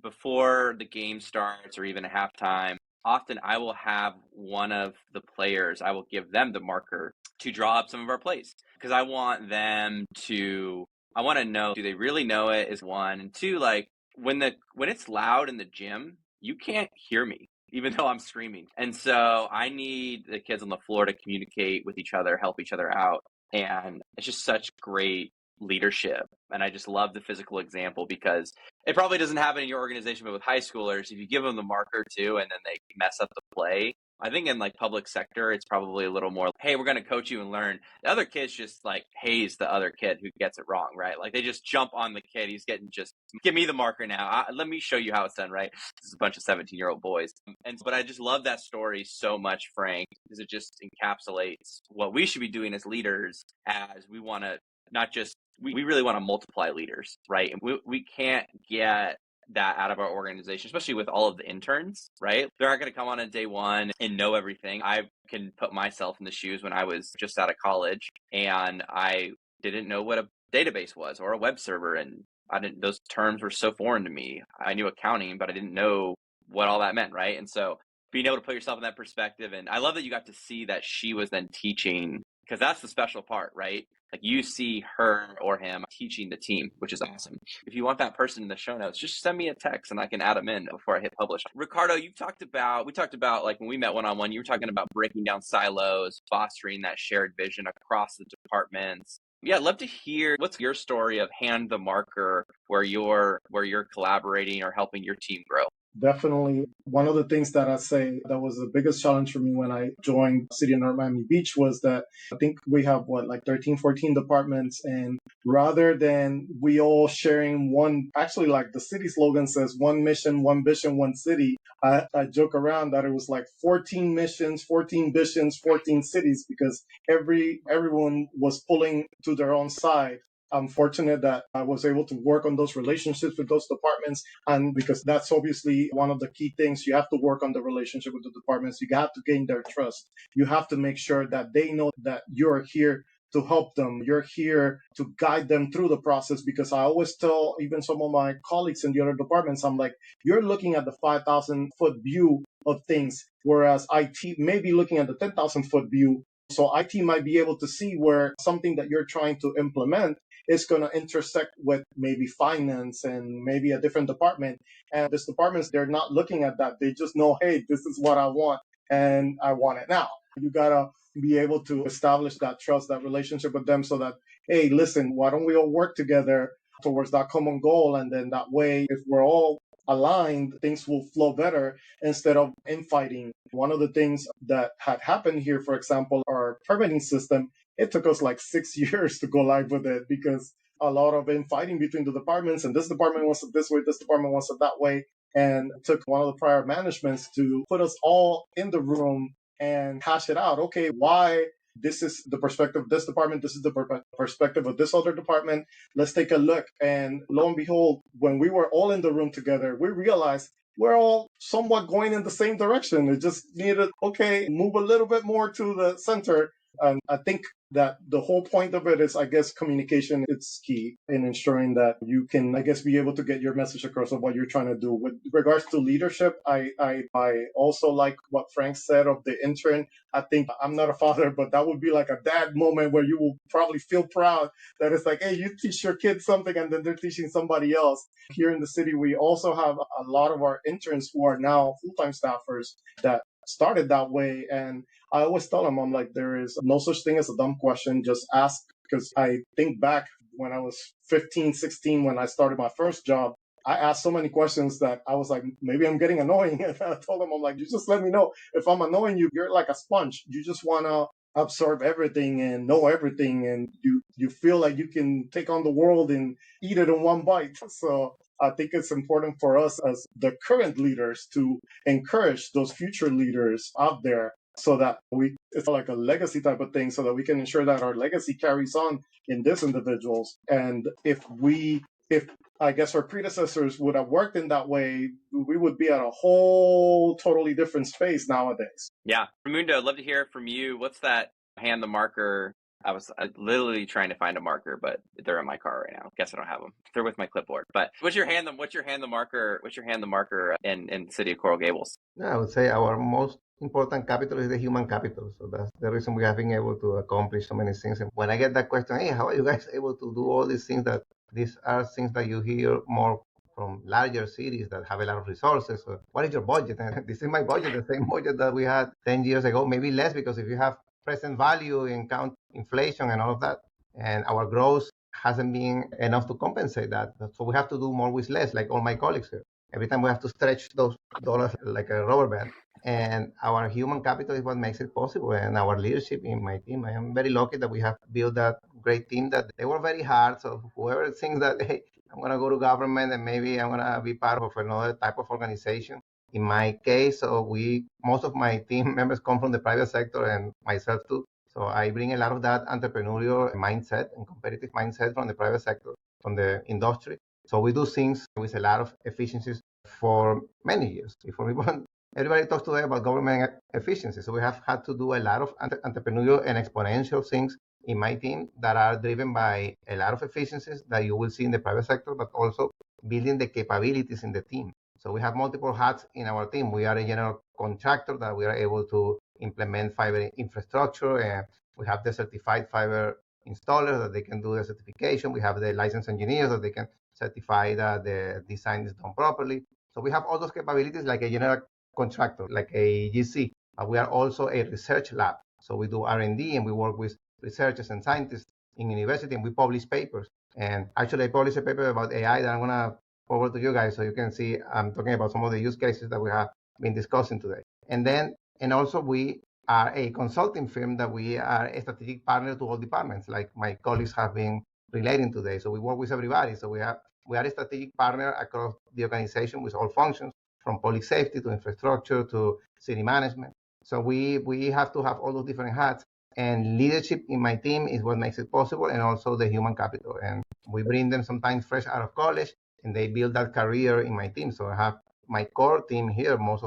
before the game starts or even at halftime, often I will have one of the players, I will give them the marker to draw up some of our plays because I want to know, do they really know it is one. And two, like when it's loud in the gym, you can't hear me even though I'm screaming. And so I need the kids on the floor to communicate with each other, help each other out. And it's just such great leadership. And I just love the physical example because it probably doesn't happen in your organization, but with high schoolers, if you give them the marker too, and then they mess up the play, I think in like public sector, it's probably a little more, hey, we're going to coach you and learn. The other kids just like haze the other kid who gets it wrong, right? Like they just jump on the kid. He's getting just, give me the marker now. Let me show you how it's done, right? This is a bunch of 17-year-old boys. But I just love that story so much, Frank, because it just encapsulates what we should be doing as leaders as we want to not just, we really want to multiply leaders, right? And we can't get that out of our organization, especially with all of the interns, right? They're not going to come on day one and know everything. I can put myself in the shoes when I was just out of college and I didn't know what a database was or a web server. And those terms were so foreign to me. I knew accounting, but I didn't know what all that meant, right? And so being able to put yourself in that perspective. And I love that you got to see that she was then teaching, because that's the special part, right? Like you see her or him teaching the team, which is awesome. If you want that person in the show notes, just send me a text and I can add them in before I hit publish. Ricardo, we talked about like when we met one-on-one, you were talking about breaking down silos, fostering that shared vision across the departments. Yeah, I'd love to hear what's your story of hand the marker where you're collaborating or helping your team grow. Definitely. One of the things that I say that was the biggest challenge for me when I joined City of North Miami Beach was that I think we have 13, 14 departments. And rather than we all sharing one, actually like the city slogan says, one mission, one vision, one city. I joke around that it was like 14 missions, 14 visions, 14 cities because everyone was pulling to their own side. I'm fortunate that I was able to work on those relationships with those departments. And because that's obviously one of the key things, you have to work on the relationship with the departments. You have to gain their trust. You have to make sure that they know that you're here to help them. You're here to guide them through the process, because I always tell even some of my colleagues in the other departments, I'm like, you're looking at the 5,000 foot view of things, whereas IT may be looking at the 10,000 foot view. So IT might be able to see where something that you're trying to implement is going to intersect with maybe finance and maybe a different department. And these departments, they're not looking at that. They just know, hey, this is what I want and I want it now. You got to be able to establish that trust, that relationship with them so that, hey, listen, why don't we all work together towards that common goal? And then that way, if we're all aligned, things will flow better instead of infighting. One of the things that had happened here, for example, our permitting system, it took us like 6 years to go live with it because a lot of infighting between the departments, and this department wants it this way, this department wants it that way. And it took one of the prior managements to put us all in the room and hash it out. Okay, why? This is the perspective of this department. This is the perspective of this other department. Let's take a look. And lo and behold, when we were all in the room together, we realized we're all somewhat going in the same direction. It just needed, okay, move a little bit more to the center And I think that the whole point of it is, I guess, communication is key in ensuring that you can, I guess, be able to get your message across of what you're trying to do. With regards to leadership, I also like what Frank said of the intern. I think I'm not a father, but that would be like a dad moment where you will probably feel proud that it's like, hey, you teach your kids something and then they're teaching somebody else. Here in the city, we also have a lot of our interns who are now full-time staffers that started that way. And I always tell them, I'm like, there is no such thing as a dumb question. Just ask. Because I think back when I was 15, 16, when I started my first job, I asked so many questions that I was like, maybe I'm getting annoying. And I told them, I'm like, you just let me know. If I'm annoying you, you're like a sponge. You just want to absorb everything and know everything. And you feel like you can take on the world and eat it in one bite. So I think it's important for us as the current leaders to encourage those future leaders out there so that it's like a legacy type of thing, so that we can ensure that our legacy carries on in these individuals. And if I guess our predecessors would have worked in that way, we would be at a whole totally different space nowadays. Yeah. Raimundo, I'd love to hear from you. What's that hand the marker? I was literally trying to find a marker, but they're in my car right now. Guess I don't have them. They're with my clipboard. But what's your hand the marker in the city of Coral Gables? Yeah, I would say our most important capital is the human capital. So that's the reason we have been able to accomplish so many things. And when I get that question, hey, how are you guys able to do all these things? That these are things that you hear more from larger cities that have a lot of resources. So what is your budget? And this is my budget, the same budget that we had 10 years ago, maybe less, because if you have present value and count inflation and all of that, and our growth hasn't been enough to compensate that. So we have to do more with less, like all my colleagues here. Every time we have to stretch those dollars like a rubber band. And our human capital is what makes it possible, and our leadership in my team. I am very lucky that we have built that great team, that they were very hard. So whoever thinks that, hey, I'm going to go to government and maybe I'm going to be part of another type of organization. In my case, most of my team members come from the private sector, and myself too. So I bring a lot of that entrepreneurial mindset and competitive mindset from the private sector, from the industry. So we do things with a lot of efficiencies for many years. Everybody talks today about government efficiency. So we have had to do a lot of entrepreneurial and exponential things in my team that are driven by a lot of efficiencies that you will see in the private sector, but also building the capabilities in the team. So we have multiple hats in our team. We are a general contractor that we are able to implement fiber infrastructure, and we have the certified fiber installers that they can do the certification. We have the licensed engineers that they can certify that the design is done properly. So we have all those capabilities like a general contractor, like a GC. We are also a research lab. So we do R&D and we work with researchers and scientists in university, and we publish papers. And actually I published a paper about AI that I'm going to forward to you guys so you can see I'm talking about some of the use cases that we have been discussing today. And also we are a consulting firm that we are a strategic partner to all departments, like my colleagues have been relating today. So we work with everybody. So we are a strategic partner across the organization with all functions, from public safety to infrastructure to city management. So we have to have all those different hats. And leadership in my team is what makes it possible, and also the human capital. And we bring them sometimes fresh out of college, and they build that career in my team. So I have my core team here. Most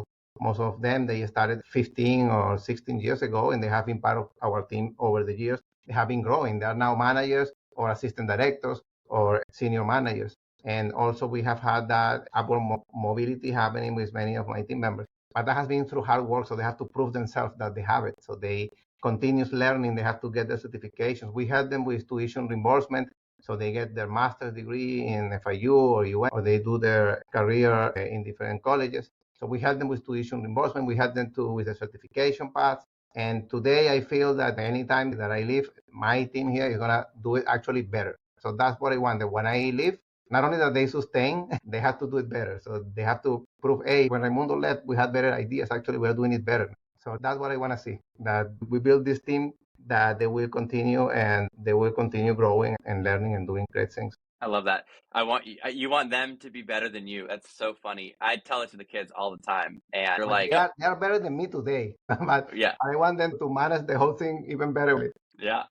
of them, they started 15 or 16 years ago, and they have been part of our team over the years. They have been growing. They are now managers or assistant directors or senior managers. And also we have had that upward mobility happening with many of my team members. But that has been through hard work, so they have to prove themselves that they have it. So they continuous learning, they have to get the certifications. We help them with tuition reimbursement, so they get their master's degree in FIU or UN, or they do their career in different colleges. So we help them with tuition reimbursement. We help them with the certification paths. And today I feel that anytime that I leave, my team here is going to do it actually better. So that's what I want, that when I leave, not only that they sustain, they have to do it better. So they have to prove, hey, when Raimundo left, we had better ideas. Actually, we're doing it better. So that's what I want to see, that we build this team, that they will continue growing and learning and doing great things. I love that. You want them to be better than you. That's so funny. I tell it to the kids all the time, and they're like, they are better than me today, but yeah, I want them to manage the whole thing even better. Yeah.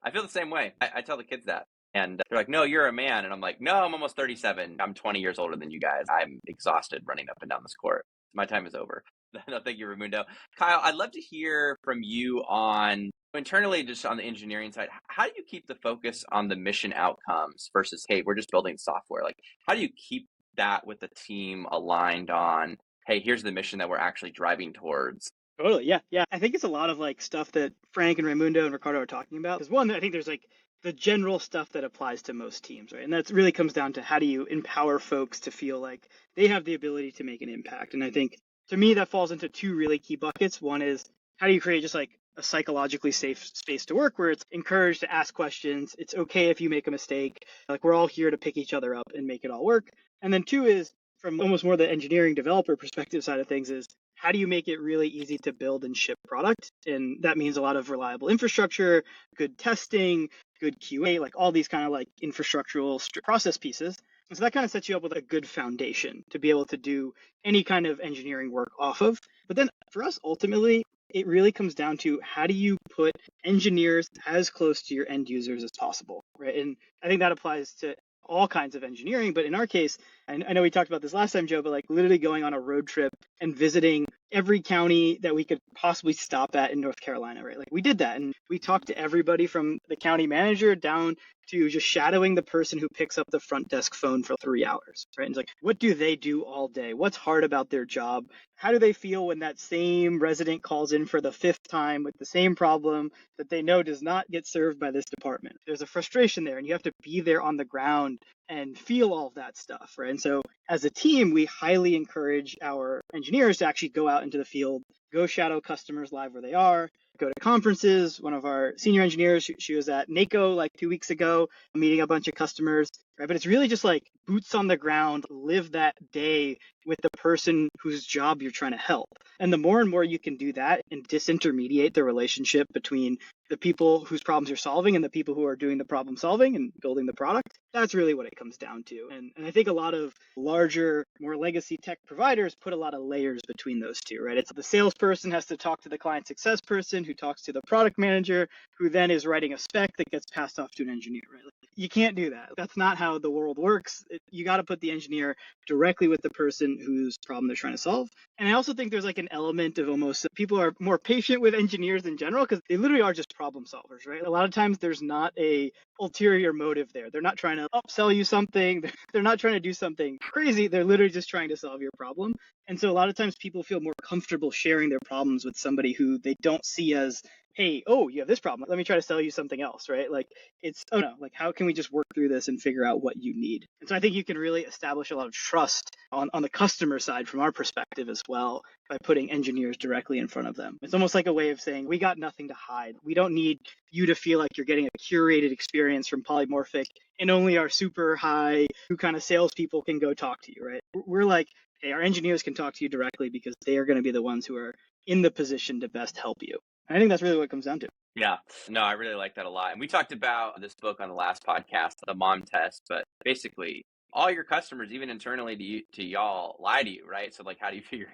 I feel the same way. I tell the kids that, and they're like, no, you're a man. And I'm like, no, I'm almost 37. I'm 20 years older than you guys. I'm exhausted running up and down this court. My time is over. No, thank you, Raimundo. Kyle, I'd love to hear from you on Internally, just on the engineering side, how do you keep the focus on the mission outcomes versus, hey, we're just building software? Like, how do you keep that with the team aligned on, hey, here's the mission that we're actually driving towards? Totally. Yeah. Yeah. I think it's a lot of like stuff that Frank and Raimundo and Ricardo are talking about. Because one, I think there's like the general stuff that applies to most teams, right? And that really comes down to how do you empower folks to feel like they have the ability to make an impact. And I think to me, that falls into two really key buckets. One is how do you create just like a psychologically safe space to work where it's encouraged to ask questions. It's okay if you make a mistake. Like we're all here to pick each other up and make it all work. And then two is from almost more the engineering developer perspective side of things is how do you make it really easy to build and ship product? And that means a lot of reliable infrastructure, good testing, good QA, like all these kind of like infrastructural process pieces. And so that kind of sets you up with a good foundation to be able to do any kind of engineering work off of. But then for us, ultimately, it really comes down to how do you put engineers as close to your end users as possible, right? And I think that applies to all kinds of engineering. But in our case, and I know we talked about this last time, Joe, but like literally going on a road trip and visiting every county that we could possibly stop at in North Carolina, right? Like we did that and we talked to everybody from the county manager down to just shadowing the person who picks up the front desk phone for 3 hours, right? And it's like, what do they do all day? What's hard about their job? How do they feel when that same resident calls in for the 5th time with the same problem that they know does not get served by this department? There's a frustration there and you have to be there on the ground and feel all of that stuff, right? And so as a team, we highly encourage our engineers to actually go out into the field, go shadow customers live where they are, go to conferences. One of our senior engineers, she was at NACO like 2 weeks ago, meeting a bunch of customers, right? But it's really just like boots on the ground, live that day with the person whose job you're trying to help. And the more and more you can do that and disintermediate the relationship between the people whose problems you're solving and the people who are doing the problem solving and building the product, that's really what it comes down to. And I think a lot of larger, more legacy tech providers put a lot of layers between those two, right? It's the salesperson has to talk to the client success person who talks to the product manager, who then is writing a spec that gets passed off to an engineer, right? Like, you can't do that. That's not how the world works. You got to put the engineer directly with the person whose problem they're trying to solve. And I also think there's like an element of almost people are more patient with engineers in general because they literally are just problem solvers, right? A lot of times there's not a ulterior motive there. They're not trying to upsell you something. They're not trying to do something crazy. They're literally just trying to solve your problem. And so a lot of times people feel more comfortable sharing their problems with somebody who they don't see as, hey, oh, you have this problem. Let me try to sell you something else, right? Like it's, oh no, like how can we just work through this and figure out what you need? And so I think you can really establish a lot of trust on the customer side from our perspective as well by putting engineers directly in front of them. It's almost like a way of saying, we got nothing to hide. We don't need you to feel like you're getting a curated experience from Polymorphic and only our super high who kind of salespeople can go talk to you, right? We're like, hey, our engineers can talk to you directly because they are going to be the ones who are in the position to best help you. I think that's really what it comes down to. Yeah, no, I really like that a lot. And we talked about this book on the last podcast, the mom test, but basically all your customers, even internally to y'all, lie to you, right? So like, how do you figure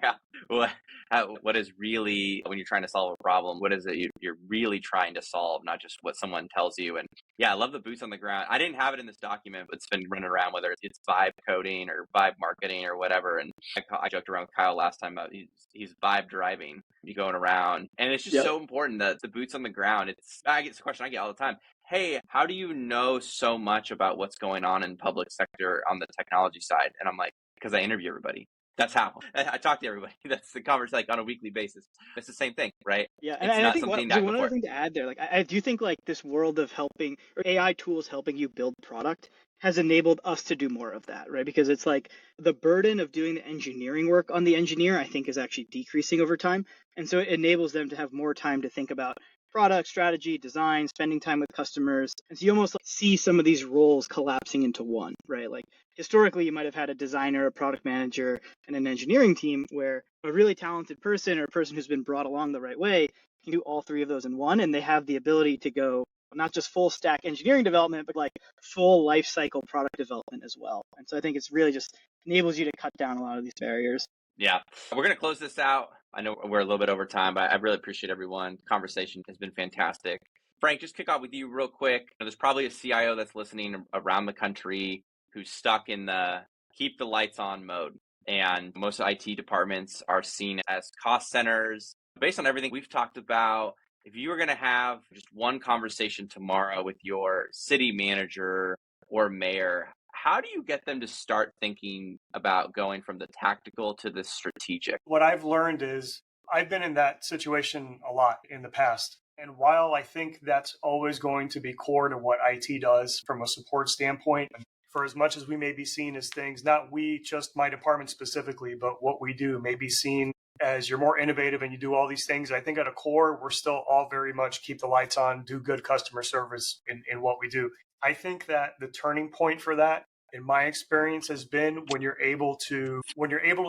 out what is really, when you're trying to solve a problem, what is it you're really trying to solve, not just what someone tells you? And yeah, I love the boots on the ground. I didn't have it in this document, but it's been running around, whether it's vibe coding or vibe marketing or whatever. And I joked around with Kyle last time about he's vibe driving, you going around. And it's just so important that the boots on the ground. I get this question I get all the time. Hey, how do you know so much about what's going on in public sector on the technology side? And I'm like, because I interview everybody. That's how I talk to everybody. That's the conversation, like on a weekly basis. It's the same thing, right? Yeah, and I think one other thing to add there, like I do think like this world of helping or AI tools helping you build product has enabled us to do more of that, right? Because it's like the burden of doing the engineering work on the engineer, I think, is actually decreasing over time. And so it enables them to have more time to think about product strategy, design, spending time with customers. And so you almost like see some of these roles collapsing into one, right? Like historically, you might have had a designer, a product manager, and an engineering team where a really talented person or a person who's been brought along the right way can do all three of those in one. And they have the ability to go not just full stack engineering development, but like full life cycle product development as well. And so I think it's really just enables you to cut down a lot of these barriers. Yeah, we're going to close this out. I know we're a little bit over time, but I really appreciate everyone. Conversation has been fantastic. Frank, just kick off with you real quick. There's probably a CIO that's listening around the country who's stuck in the keep the lights on mode. And most IT departments are seen as cost centers. Based on everything we've talked about, if you were going to have just one conversation tomorrow with your city manager or mayor, how do you get them to start thinking about going from the tactical to the strategic? What I've learned is I've been in that situation a lot in the past. And while I think that's always going to be core to what IT does from a support standpoint, for as much as we may be seen as things, not we, just my department specifically, but what we do may be seen as you're more innovative and you do all these things. I think at a core, we're still all very much keep the lights on, do good customer service in what we do. I think that the turning point for that, in my experience, has been when you're able to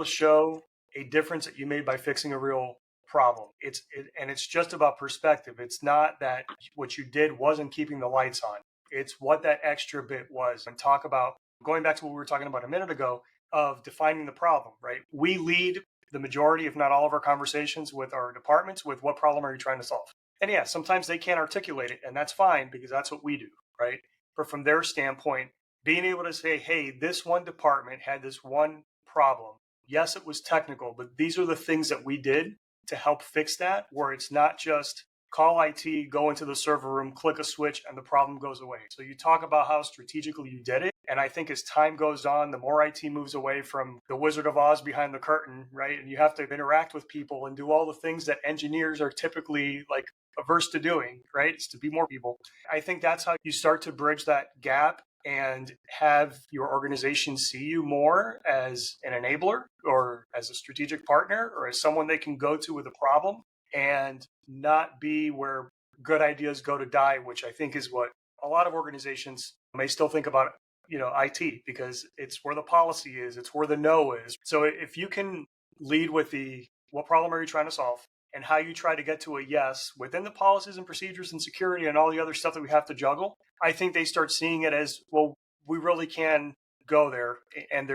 show a difference that you made by fixing a real problem. And it's just about perspective. It's not that what you did wasn't keeping the lights on. It's what that extra bit was. And talk about going back to what we were talking about a minute ago of defining the problem, right? We lead the majority, if not all of our conversations with our departments with what problem are you trying to solve? And yeah, sometimes they can't articulate it, and that's fine because that's what we do, right? But from their standpoint, being able to say, hey, this one department had this one problem. Yes, it was technical, but these are the things that we did to help fix that, where it's not just call IT, go into the server room, click a switch, and the problem goes away. So you talk about how strategically you did it. And I think as time goes on, the more IT moves away from the Wizard of Oz behind the curtain, right? And you have to interact with people and do all the things that engineers are typically like averse to doing, right? It's to be more people. I think that's how you start to bridge that gap and have your organization see you more as an enabler or as a strategic partner or as someone they can go to with a problem, and not be where good ideas go to die, which I think is what a lot of organizations may still think about, IT, because it's where the policy is, it's where the no is. So if you can lead with the what problem are you trying to solve and how you try to get to a yes within the policies and procedures and security and all the other stuff that we have to juggle, I think they start seeing it as, well, we really can go there, and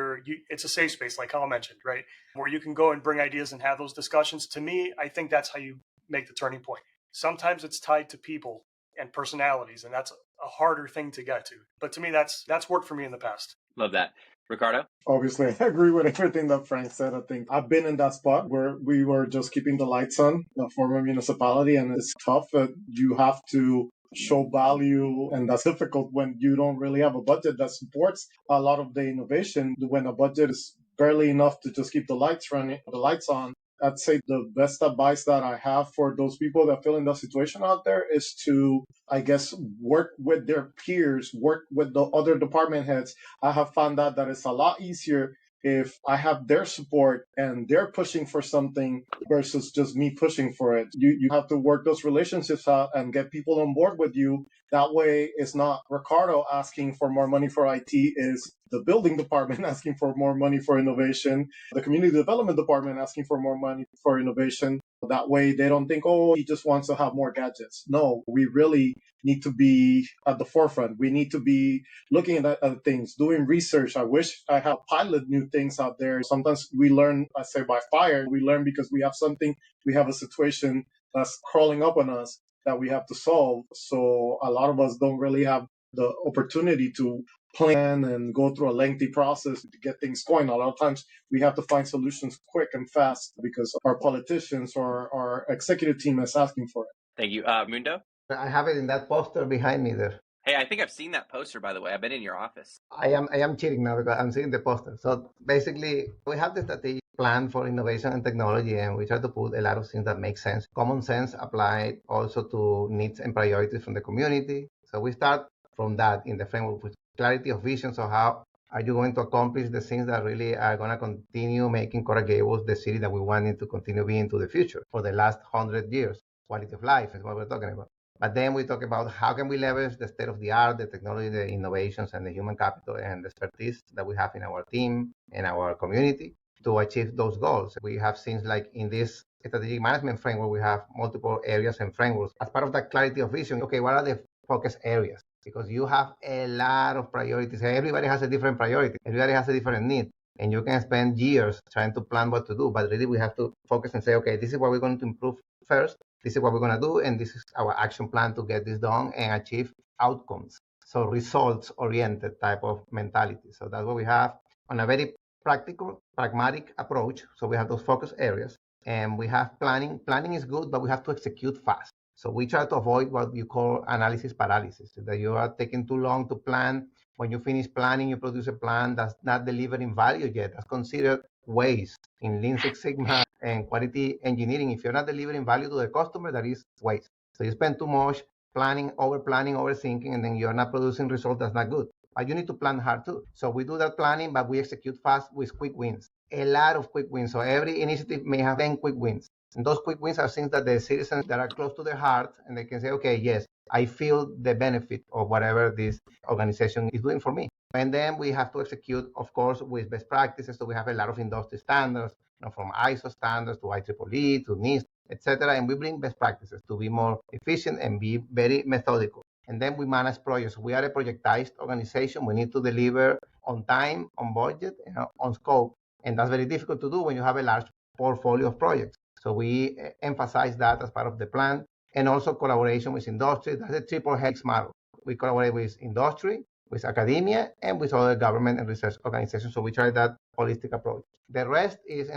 it's a safe space, like Kyle mentioned, right? Where you can go and bring ideas and have those discussions. To me, I think that's how you make the turning point. Sometimes it's tied to people and personalities, and that's a harder thing to get to. But to me, that's worked for me in the past. Love that. Ricardo? Obviously, I agree with everything that Frank said. I think I've been in that spot where we were just keeping the lights on, the former municipality, and it's tough. You have to show value, and that's difficult when you don't really have a budget that supports a lot of the innovation. When a budget is barely enough to just keep the lights running, the lights on, I'd say the best advice that I have for those people that feel in that situation out there is to, I guess, work with their peers, work with the other department heads. I have found out that it's a lot easier if I have their support and they're pushing for something versus just me pushing for it. You have to work those relationships out and get people on board with you. That way, it's not Ricardo asking for more money for IT, is the building department asking for more money for innovation, the community development department asking for more money for innovation. That way, they don't think, oh, he just wants to have more gadgets. No, we really need to be at the forefront. We need to be looking at things, doing research. I wish I had pilot new things out there. Sometimes we learn, I say by fire, we learn because we have something, we have a situation that's crawling up on us that we have to solve. So a lot of us don't really have the opportunity to plan and go through a lengthy process to get things going. A lot of times we have to find solutions quick and fast because our politicians or our executive team is asking for it. Thank you. Mundo? I have it in that poster behind me there. Hey, I think I've seen that poster, by the way. I've been in your office. I am cheating now because I'm seeing the poster. So basically, we have the strategic plan for innovation and technology, and we try to put a lot of things that make sense. Common sense applied also to needs and priorities from the community. So we start from that in the framework with clarity of vision. So how are you going to accomplish the things that really are going to continue making Coral Gables the city that we want it to continue being to the future for the last 100 years? Quality of life is what we're talking about. But then we talk about how can we leverage the state of the art, the technology, the innovations, and the human capital and the expertise that we have in our team and our community to achieve those goals. We have things like in this strategic management framework, we have multiple areas and frameworks. As part of that clarity of vision, okay, what are the focus areas? Because you have a lot of priorities. Everybody has a different priority. Everybody has a different need. And you can spend years trying to plan what to do. But really, we have to focus and say, okay, this is what we're going to improve first. This is what we're going to do, and this is our action plan to get this done and achieve outcomes. So results-oriented type of mentality. So that's what we have on a very practical, pragmatic approach. So we have those focus areas, and we have planning. Planning is good, but we have to execute fast. So we try to avoid what you call analysis paralysis, that you are taking too long to plan. When you finish planning, you produce a plan that's not delivering value yet. That's considered waste. In Lean Six Sigma and quality engineering, if you're not delivering value to the customer, that is waste. So you spend too much planning, overthinking, and then you're not producing results. That's not good. But you need to plan hard too. So we do that planning, but we execute fast with quick wins. A lot of quick wins. So every initiative may have 10 quick wins. And those quick wins are things that the citizens that are close to their heart, and they can say, okay, yes, I feel the benefit of whatever this organization is doing for me. And then we have to execute, of course, with best practices. So we have a lot of industry standards, from ISO standards to IEEE to NIST, etc. And we bring best practices to be more efficient and be very methodical. And then we manage projects. We are a projectized organization. We need to deliver on time, on budget, on scope. And that's very difficult to do when you have a large portfolio of projects. So we emphasize that as part of the plan, and also collaboration with industry. That's a triple helix model. We collaborate with industry, with academia, and with other government and research organizations. So we try that holistic approach. The rest is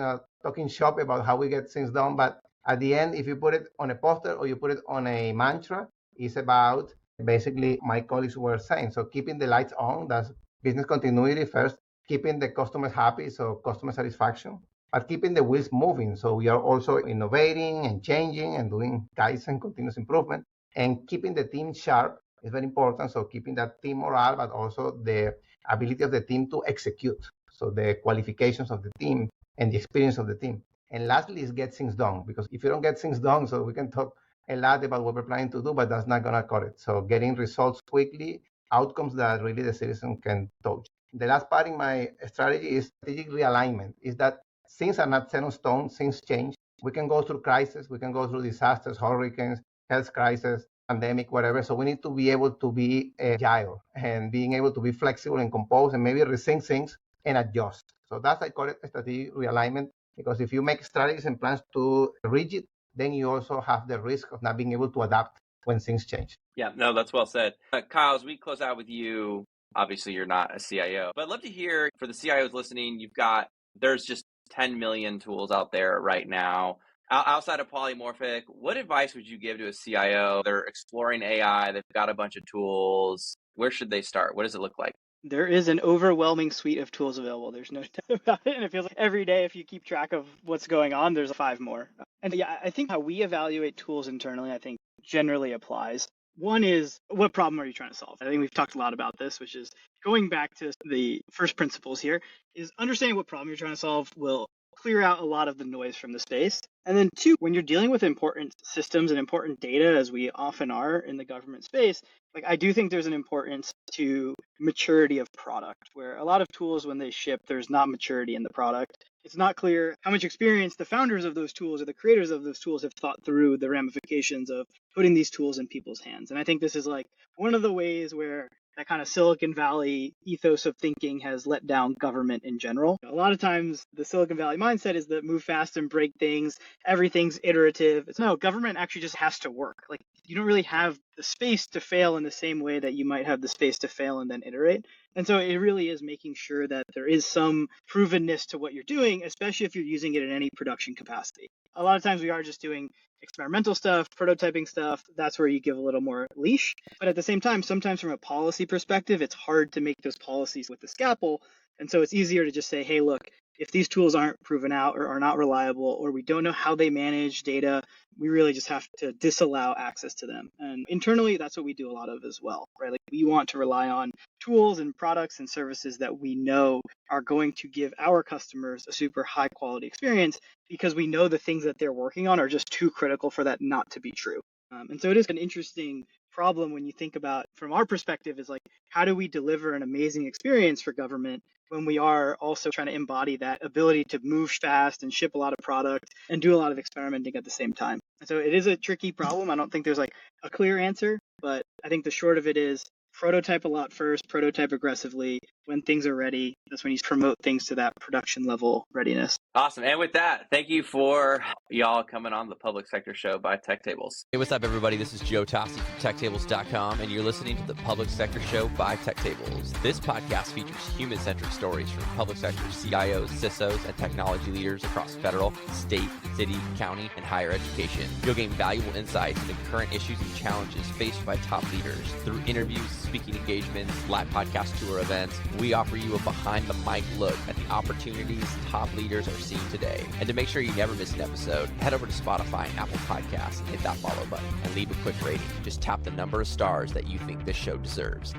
talking shop about how we get things done. But at the end, if you put it on a poster or you put it on a mantra, it's about basically my colleagues were saying. So keeping the lights on, that's business continuity first, keeping the customers happy, so customer satisfaction, but keeping the wheels moving. So we are also innovating and changing and doing Kaizen, continuous improvement, and keeping the team sharp is very important. So keeping that team morale, but also the ability of the team to execute. So the qualifications of the team and the experience of the team. And lastly is get things done, because if you don't get things done, so we can talk a lot about what we're planning to do, but that's not going to cut it. So getting results quickly, outcomes that really the citizen can touch. The last part in my strategy is strategic realignment, is that things are not set in stone, things change. We can go through crises, we can go through disasters, hurricanes, health crisis, pandemic, whatever. So we need to be able to be agile and being able to be flexible and compose and maybe rethink things and adjust. So that's, I call it strategic realignment, because if you make strategies and plans too rigid, then you also have the risk of not being able to adapt when things change. Yeah, no, that's well said. Kyle, as we close out with you, obviously you're not a CIO, but I'd love to hear for the CIOs listening, there's just 10 million tools out there right now. Outside of Polimorphic, what advice would you give to a CIO? They're exploring AI, they've got a bunch of tools. Where should they start? What does it look like? There is an overwhelming suite of tools available. There's no doubt about it. And it feels like every day, if you keep track of what's going on, there's 5 more. And yeah, I think how we evaluate tools internally, I think generally applies. One is, what problem are you trying to solve? I think we've talked a lot about this, which is going back to the first principles here, is understanding what problem you're trying to solve will clear out a lot of the noise from the space. And then 2, when you're dealing with important systems and important data, as we often are in the government space, like I do think there's an importance to maturity of product, where a lot of tools, when they ship, there's not maturity in the product. It's not clear how much experience the founders of those tools or the creators of those tools have thought through the ramifications of putting these tools in people's hands. And I think this is like one of the ways where that kind of Silicon Valley ethos of thinking has let down government in general. A lot of times the Silicon Valley mindset is that move fast and break things, everything's iterative. No, government actually just has to work. Like you don't really have the space to fail in the same way that you might have the space to fail and then iterate. And so it really is making sure that there is some provenness to what you're doing, especially if you're using it in any production capacity. A lot of times we are just doing experimental stuff, prototyping stuff. That's where you give a little more leash. But at the same time, sometimes from a policy perspective, it's hard to make those policies with the scalpel. And so it's easier to just say, hey, look, if these tools aren't proven out or are not reliable, or we don't know how they manage data, we really just have to disallow access to them. And internally, that's what we do a lot of as well, right? Like we want to rely on tools and products and services that we know are going to give our customers a super high quality experience, because we know the things that they're working on are just too critical for that not to be true. And so it is an interesting problem when you think about, from our perspective, is like, how do we deliver an amazing experience for government when we are also trying to embody that ability to move fast and ship a lot of product and do a lot of experimenting at the same time? And so it is a tricky problem. I don't think there's like a clear answer, but I think the short of it is prototype a lot first, prototype aggressively. When things are ready, that's when you promote things to that production level readiness. Awesome. And with that, thank you for y'all coming on the Public Sector Show by Tech Tables. Hey, what's up, everybody? This is Joe Tossi from TechTables.com, and you're listening to the Public Sector Show by Tech Tables. This podcast features human-centric stories from public sector CIOs, CISOs, and technology leaders across federal, state, city, county, and higher education. You'll gain valuable insights into current issues and challenges faced by top leaders. Through interviews, speaking engagements, live podcast tour events, we offer you a behind-the-mic look at the opportunities top leaders are seeing today. And to make sure you never miss an episode, head over to Spotify and Apple Podcasts and hit that follow button and leave a quick rating. Just tap the number of stars that you think this show deserves.